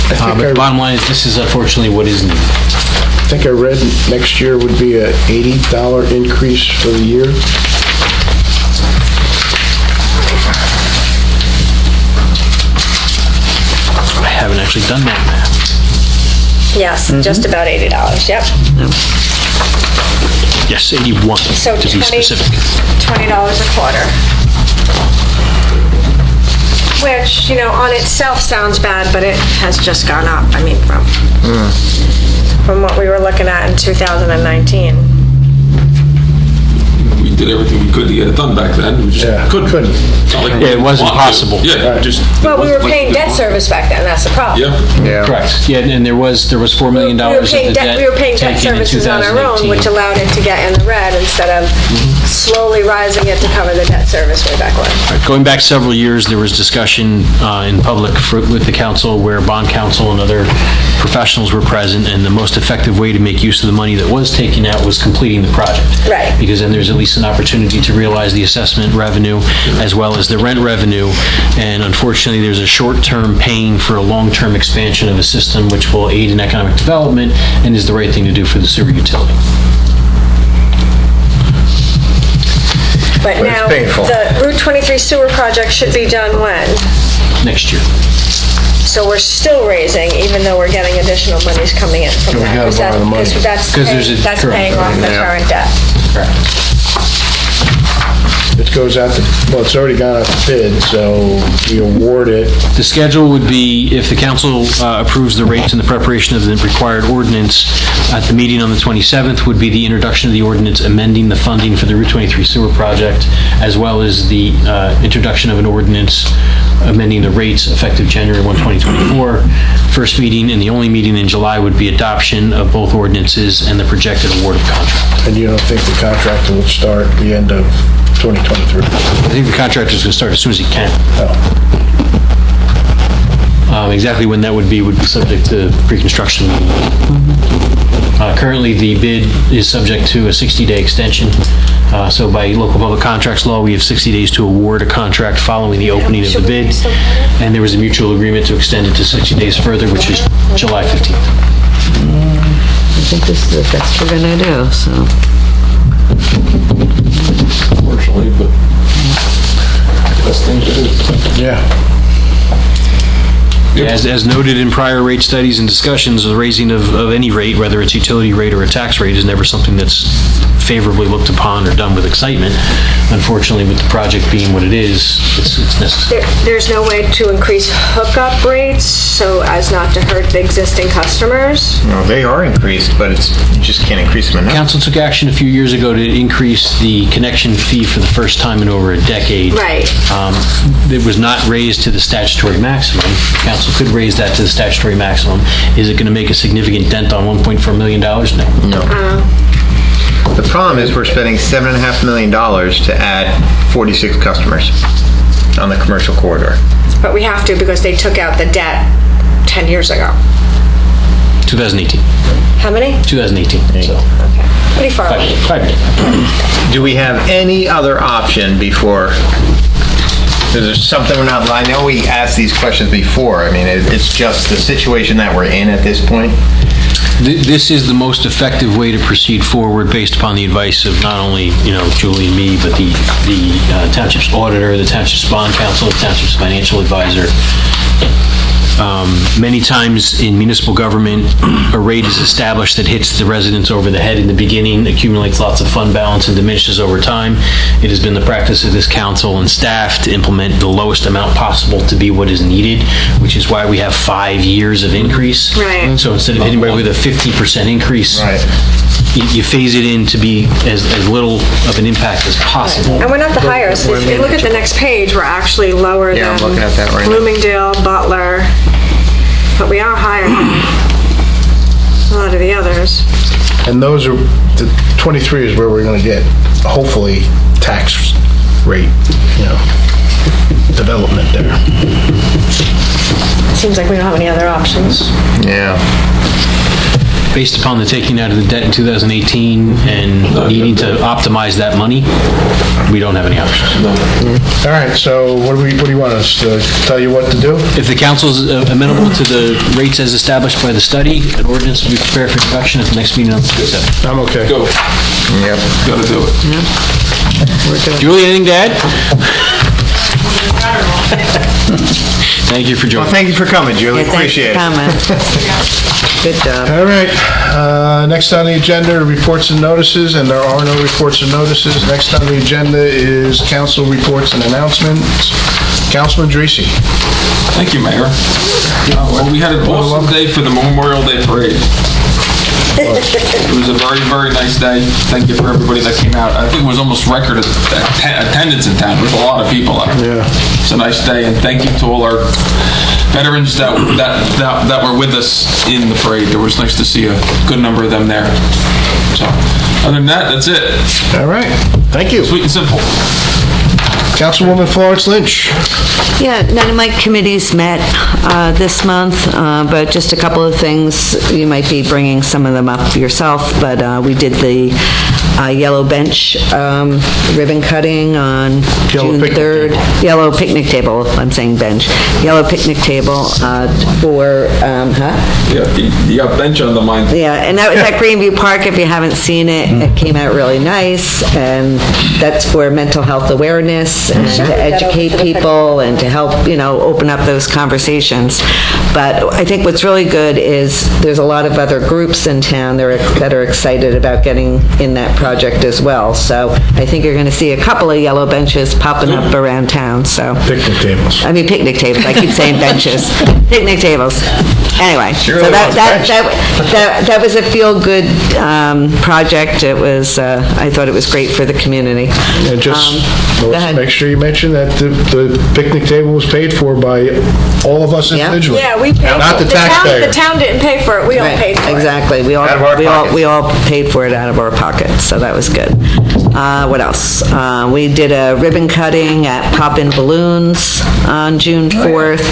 But the bottom line is, this is unfortunately what is needed.
I think I read next year would be a $80 increase for the year.
I haven't actually done that math.
Yes, just about $80, yep.
Yes, 81
So
to be specific.
$20 a quarter. Which, on itself sounds bad, but it has just gone up, from what we were looking at in 2019.
We did everything we could to get it done back then. We just couldn't. It's not like we
Yeah, it wasn't
wanted to.
possible.
Yeah, just.
Well, we were paying debt service back then, that's the problem.
Yeah.
Correct. Yeah, and there was $4 million of the debt.
We were paying debt
taken in
services on our own,
2018.
which allowed it to get in the red instead of slowly rising it to cover the debt service way back when.
Going back several years, there was discussion in public with the council where bond counsel and other professionals were present, and the most effective way to make use of the money that was taken out was completing the project.
Right.
Because then there's at least an opportunity to realize the assessment revenue as well as the rent revenue. And unfortunately, there's a short-term pain for a long-term expansion of a system which will aid in economic development and is the right thing to do for the sewer utility.
But
But it's
now,
painful.
the Route 23 sewer project should be done when?
Next year.
So we're still raising, even though we're getting additional monies coming in from
So we
that.
gotta
Is
borrow the money.
because that's
'Cause there's a-
that's
correct.
paying off the
Yeah.
current debt.
Correct.
It goes out to, it's already gone out to bid, so we award it.
The schedule would be, if the council approves the rates and the preparation of the required ordinance, at the meeting on the 27th would be the introduction of the ordinance amending the funding for the Route 23 sewer project, as well as the introduction of an ordinance amending the rates effective January 1, 2024. First meeting and the only meeting in July would be adoption of both ordinances and the projected award of contract.
And you don't think the contractor will start the end of 2023?
I think the contractor's going to start as soon as he can. Exactly when that would be subject to pre-construction. Currently, the bid is subject to a 60-day extension. So by local public contracts law, we have 60 days to award a contract following the opening of the bid. And there was a mutual agreement to extend it to 60 days further, which is July 15th.
I think this is the best we're gonna do, so.
Unfortunately, but best thing to do.
Yeah.
As noted in prior rate studies and discussions, the raising of any rate, whether it's utility rate or a tax rate, is never something that's favorably looked upon or done with excitement. Unfortunately, with the project being what it is, it's necessary.
There's no way to increase hookup rates so as not to hurt the existing customers?
No, they are increased, but you just can't increase them enough.
Council took action a few years ago to increase the connection fee for the first time in over a decade.
Right.
It was not raised to the statutory maximum. Council could raise that to the statutory maximum. Is it going to make a significant dent on $1.4 million? No.
The problem is we're spending $7.5 million to add 46 customers on the commercial corridor.
But we have to because they took out the debt 10 years ago.
2018.
How many?
2018. So.
Pretty far away.
5 years.
Do we have any other option before? Is there something we're not, I know we asked these questions before. I mean, it's just the situation that we're in at this point.
This is the most effective way to proceed forward based upon the advice of not only, Julie and me, but the township's auditor, the township's bond counsel, the township's financial advisor. Many times in municipal government, a rate is established that hits the residents over the head in the beginning, accumulates lots of fund balance, and diminishes over time. It has been the practice of this council and staff to implement the lowest amount possible to be what is needed, which is why we have 5 years of increase.
Right.
So instead of anybody with a 50% increase, you phase it in to be as little of an impact as possible.
And we're not the highest. If you look at the next page, we're actually lower
Yeah, I'm
than
looking at that right now.
Bloomingdale, Butler, but we are higher than a lot of the others.
And those are, the 23 is where we're going to get, hopefully, tax rate, development there.
Seems like we don't have any other options.
Yeah.
Based upon the taking out of the debt in 2018 and needing to optimize that money, we don't have any options.
All right, so what do you want us to tell you what to do?
If the council is amenable to the rates as established by the study, an ordinance will be prepared for introduction at the next meeting on the 27th.
I'm okay.
Go.
Yep.
Gotta do it.
Julie, anything to add? Thank you for joining.
Well, thank you for coming, Julie. Appreciate
it. Good job.
All right, next on the agenda are reports and notices, and there are no reports and notices. Next on the agenda is council reports and announcements. Councilman Dreese.
Thank you, Mayor. Well, we had an awesome day for the Memorial Day Parade. It was a very, very nice day. Thank you for everybody that came out. I think it was almost record attendance in town. There was a lot of people out.
Yeah.
It's a nice day, and thank you to all our veterans that were with us in the parade. It was nice to see a good number of them there. So, other than that, that's it.
All right, thank you.
Sweet and simple.
Councilwoman Florence Lynch.
Yeah, none of my committees met this month, but just a couple of things. You might be bringing some of them up yourself, but we did the yellow bench ribbon cutting on June 3rd. Yellow picnic table, I'm saying bench. Yellow picnic table for,
Yeah, the bench on the mind.
Yeah, and that was at Greenview Park. If you haven't seen it, it came out really nice, and that's for mental health awareness and to educate people and to help, open up those conversations. But I think what's really good is there's a lot of other groups in town that are excited about getting in that project as well. So I think you're going to see a couple of yellow benches popping up around town, so.
Picnic tables.
I mean, picnic tables. I keep saying benches. Picnic tables. Anyway, so that was a feel-good project. It was, I thought it was great for the community.
And just
go ahead.
make sure you mention that the picnic table was paid for by all of us individually.
Yeah, we paid
Not
for
the
it.
taxpayer.
The town didn't pay for it, we all
Right,
paid for it.
exactly. We all paid for it out of our pockets, so that was good. What else? We did a ribbon cutting at Poppin' Balloons on June 4th.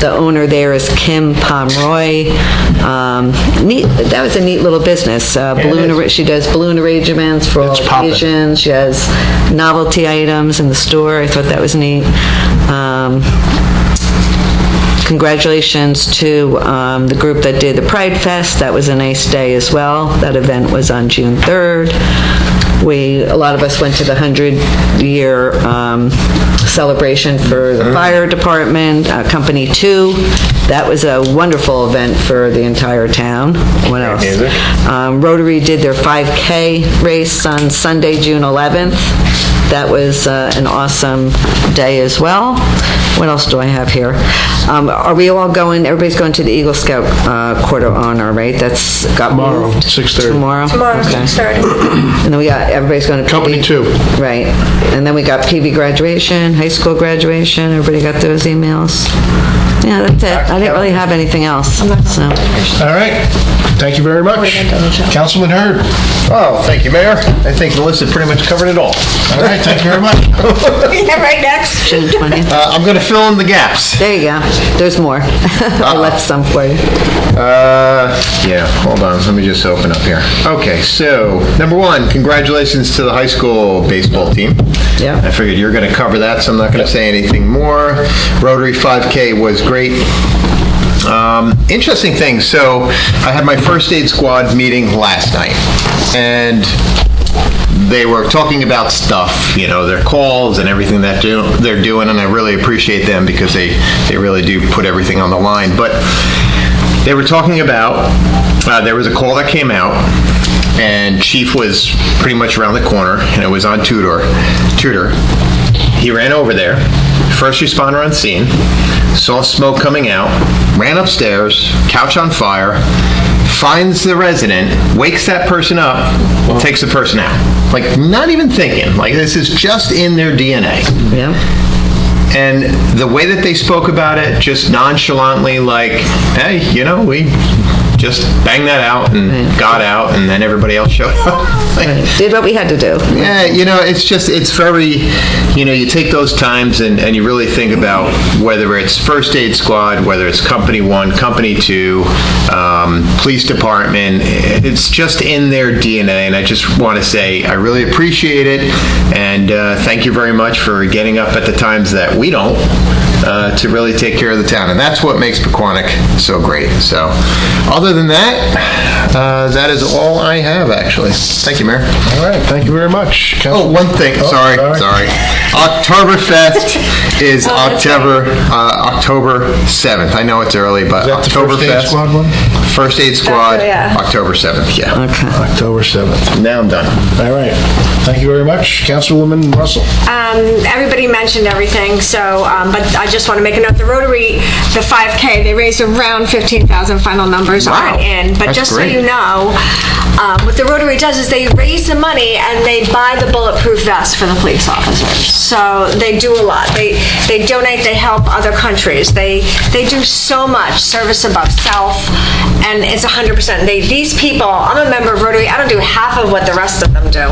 The owner there is Kim Pomeroy. That was a neat little business. She does balloon arrangements for all occasions. She has novelty items in the store. I thought that was neat. Congratulations to the group that did the Pride Fest. That was a nice day as well. That event was on June 3rd. A lot of us went to the 100-year celebration for the fire department, Company 2. That was a wonderful event for the entire town. What else? Rotary did their 5K race on Sunday, June 11th. That was an awesome day as well. What else do I have here? Are we all going, everybody's going to the Eagle Scout Court of Honor, right? That's got
Tomorrow,
moved.
6:30.
Tomorrow,
Okay.
6:30.
And then everybody's going to...
Company 2.
Right. And then we got PV graduation, high school graduation. Everybody got those emails? Yeah, that's it. I didn't really have anything else, so...
All right, thank you very much. Councilman Hurd.
Oh, thank you, Mayor. I think Melissa pretty much covered it all.
All right, thank you very much.
Yeah, right next.
June 20th.
I'm going to fill in the gaps.
There you go. There's more. I left some for you.
Yeah, hold on. Let me just open up here. Okay, so, number one, congratulations to the high school baseball team.
Yeah.
I figured you were going to cover that, so I'm not going to say anything more. Rotary 5K was great. Interesting thing, so I had my first aid squad meeting last night, and they were talking about stuff, their calls and everything that they're doing, and I really appreciate them because they really do put everything on the line. But they were talking about, there was a call that came out, and Chief was pretty much around the corner, and it was on Tudor. He ran over there, first responder on scene, saw smoke coming out, ran upstairs, couch on fire, finds the resident, wakes that person up, takes the person out. Like, not even thinking. Like, this is just in their DNA.
Yeah.
And the way that they spoke about it, just nonchalantly, like, hey, we just banged that out and got out, and then everybody else showed up.
Did what we had to do.
Yeah, it's very, you take those times and you really think about whether it's first aid squad, whether it's company 1, company 2, police department. It's just in their DNA, and I just want to say I really appreciate it, and thank you very much for getting up at the times that we don't to really take care of the town, and that's what makes Pequannock so great. So, other than that, that is all I have, actually. Thank you, Mayor.
All right, thank you very much.
Oh, one thing. Sorry. Oktoberfest is October 7th. I know it's early, but
Is that the First Aid
Oktoberfest.
Squad one?
First Aid Squad,
yeah.
October 7th, yeah.
Okay.
October 7th.
Now I'm done.
All right. Thank you very much. Councilwoman Russell.
Everybody mentioned everything, so, but I just want to make a note. The Rotary, the 5K, they raised around 15,000. Final numbers aren't in. But
That's
just
great.
so you know, what the Rotary does is they raise the money and they buy the bulletproof vests for the police officers. So they do a lot. They donate, they help other countries. They do so much, service above self, and it's 100%. These people, I'm a member of Rotary, I don't do half of what the rest of them do.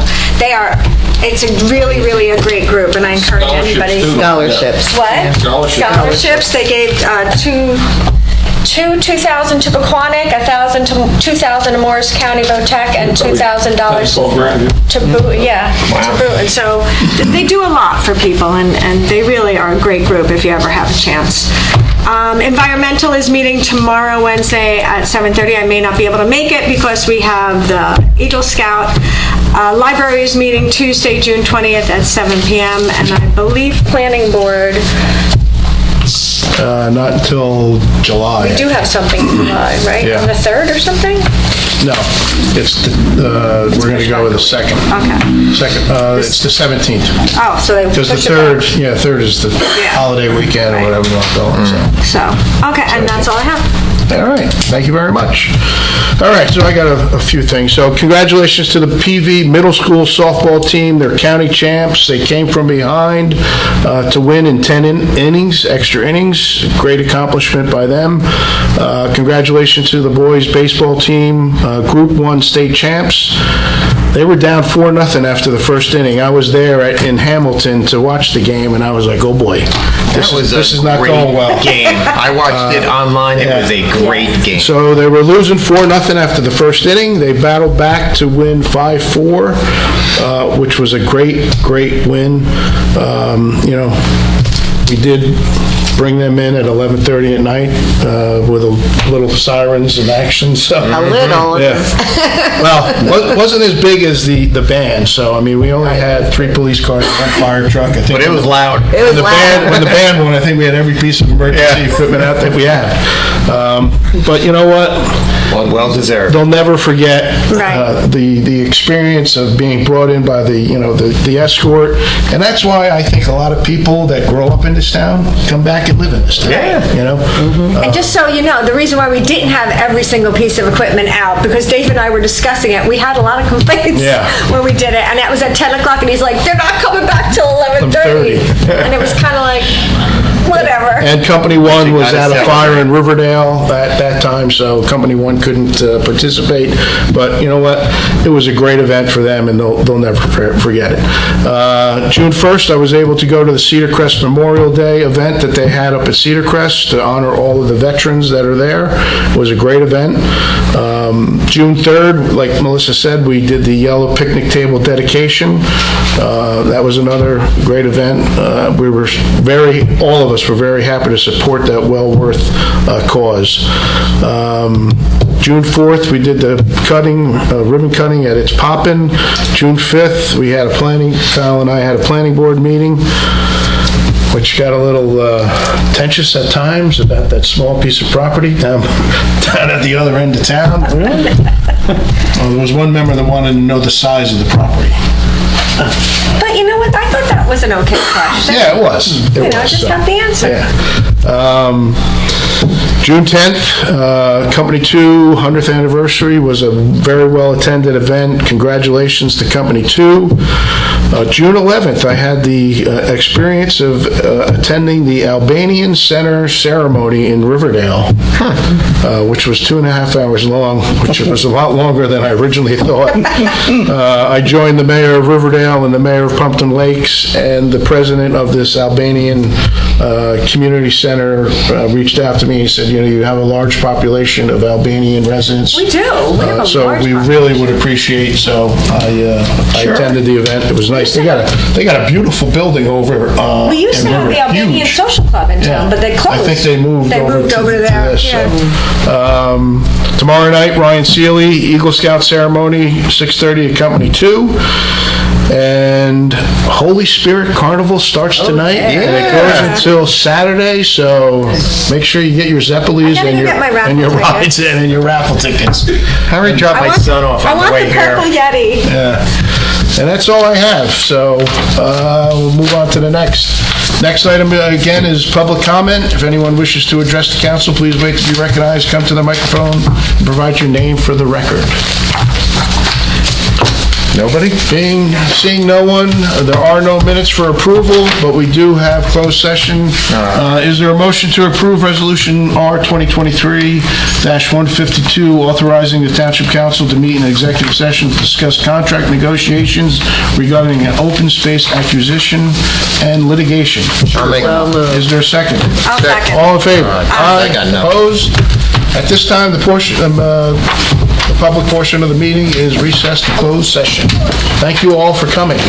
It's a really, really a great group, and I encourage anybody.
Scholarships.
What? Scholarships. They gave two 2,000 to Pequannock, 2,000 to Morris County VOTEC, and $2,000 to Boot. Yeah, to Boot. And so they do a lot for people, and they really are a great group if you ever have a chance. Environmental is meeting tomorrow, Wednesday at 7:30. I may not be able to make it because we have the Eagle Scout. Library is meeting Tuesday, June 20th at 7 p.m. And I believe Planning Board,
Not until July.
we do have something in July, right?
Yeah.
On the 3rd or something?
No, it's we're going to go with the 2nd.
Okay.
It's the 17th.
Oh, so they
Because the
pushed it back.
3rd is the holiday weekend or whatever you want to call it.
So, okay, and that's all I have.
All right, thank you very much. All right, so I got a few things. So congratulations to the PV Middle School softball team. They're county champs. They came from behind to win in 10 innings, extra innings. Great accomplishment by them. Congratulations to the boys baseball team, Group 1 state champs. They were down 4-0 after the first inning. I was there in Hamilton to watch the game, and I was like, oh boy, this is not going well.
Game. I watched it online. It was a great game.
So they were losing 4-0 after the first inning. They battled back to win 5-4, which was a great win. We did bring them in at 11:30 at night with a little sirens and action. So
A little.
yeah. Well, wasn't as big as the band. So I mean, we only had 3 police cars, 1 fire truck. I think.
But it was loud.
It was loud.
When the band won, I think we had every piece of emergency equipment out that we had. But you know what?
Well deserved.
They'll never forget the experience of being brought in by the escort, and that's why I think a lot of people that grow up in this town come back and live in this town.
Yeah.
And just so you know, the reason why we didn't have every single piece of equipment out, because Dave and I were discussing it, we had a lot of complaints when we did it, and that was at 10 o'clock, and he's like, they're not coming back till 11:30. And it was kind of like, whatever.
And Company 1 was at a fire in Riverdale at that time, so Company 1 couldn't participate. But you know what? It was a great event for them, and they'll never forget it. June 1st, I was able to go to the Cedar Crest Memorial Day event that they had up at Cedar Crest to honor all of the veterans that are there. It was a great event. June 3rd, like Melissa said, we did the yellow picnic table dedication. That was another great event. All of us were very happy to support that well-worth cause. June 4th, we did the ribbon cutting at It's Poppin'. June 5th, Kyle and I had a planning board meeting, which got a little tense at times about that small piece of property down at the other end of town. Really? Well, there was one member that wanted to know the size of the property.
But you know what? I thought that was an okay question.
Yeah, it was.
I just got the answer.
Yeah. June 10th, Company 2 100th anniversary was a very well-attended event. Congratulations to Company 2. June 11th, I had the experience of attending the Albanian Center ceremony in Riverdale, which was 2.5 hours long, which was a lot longer than I originally thought. I joined the mayor of Riverdale and the mayor of Pumpkin Lakes, and the president of this Albanian community center reached out to me. He said, you have a large population of Albanian residents.
We do. We have a
So
large
we really would appreciate, so I attended the event. It was nice. They got a beautiful building over
We used to have the Albanian
Huge.
Social Club in town, but they closed.
I think they moved over to
there.
this.
Yeah.
So, tomorrow night, Ryan Seeley, Eagle Scout ceremony, 6:30 at Company 2. And Holy Spirit Carnival starts tonight, and it goes until Saturday, so make sure you get your Zeppelis and your rides in and your raffle tickets.
Harry dropped my son off on the way here.
I want the purple Yeti.
Yeah. And that's all I have, so we'll move on to the next. Next item, again, is public comment. If anyone wishes to address the council, please wait to be recognized, come to the microphone, and provide your name for the record. Nobody? Seeing no one, there are no minutes for approval, but we do have closed session. Is there a motion to approve Resolution R 2023-152, authorizing the Township Council to meet in executive session to discuss contract negotiations regarding an open space acquisition and litigation?
I'll make a motion.
Is there a second?
I'll second.
All in favor?
I got no.
Opposed? At this time, the public portion of the meeting is recessed to closed session. Thank you all for coming.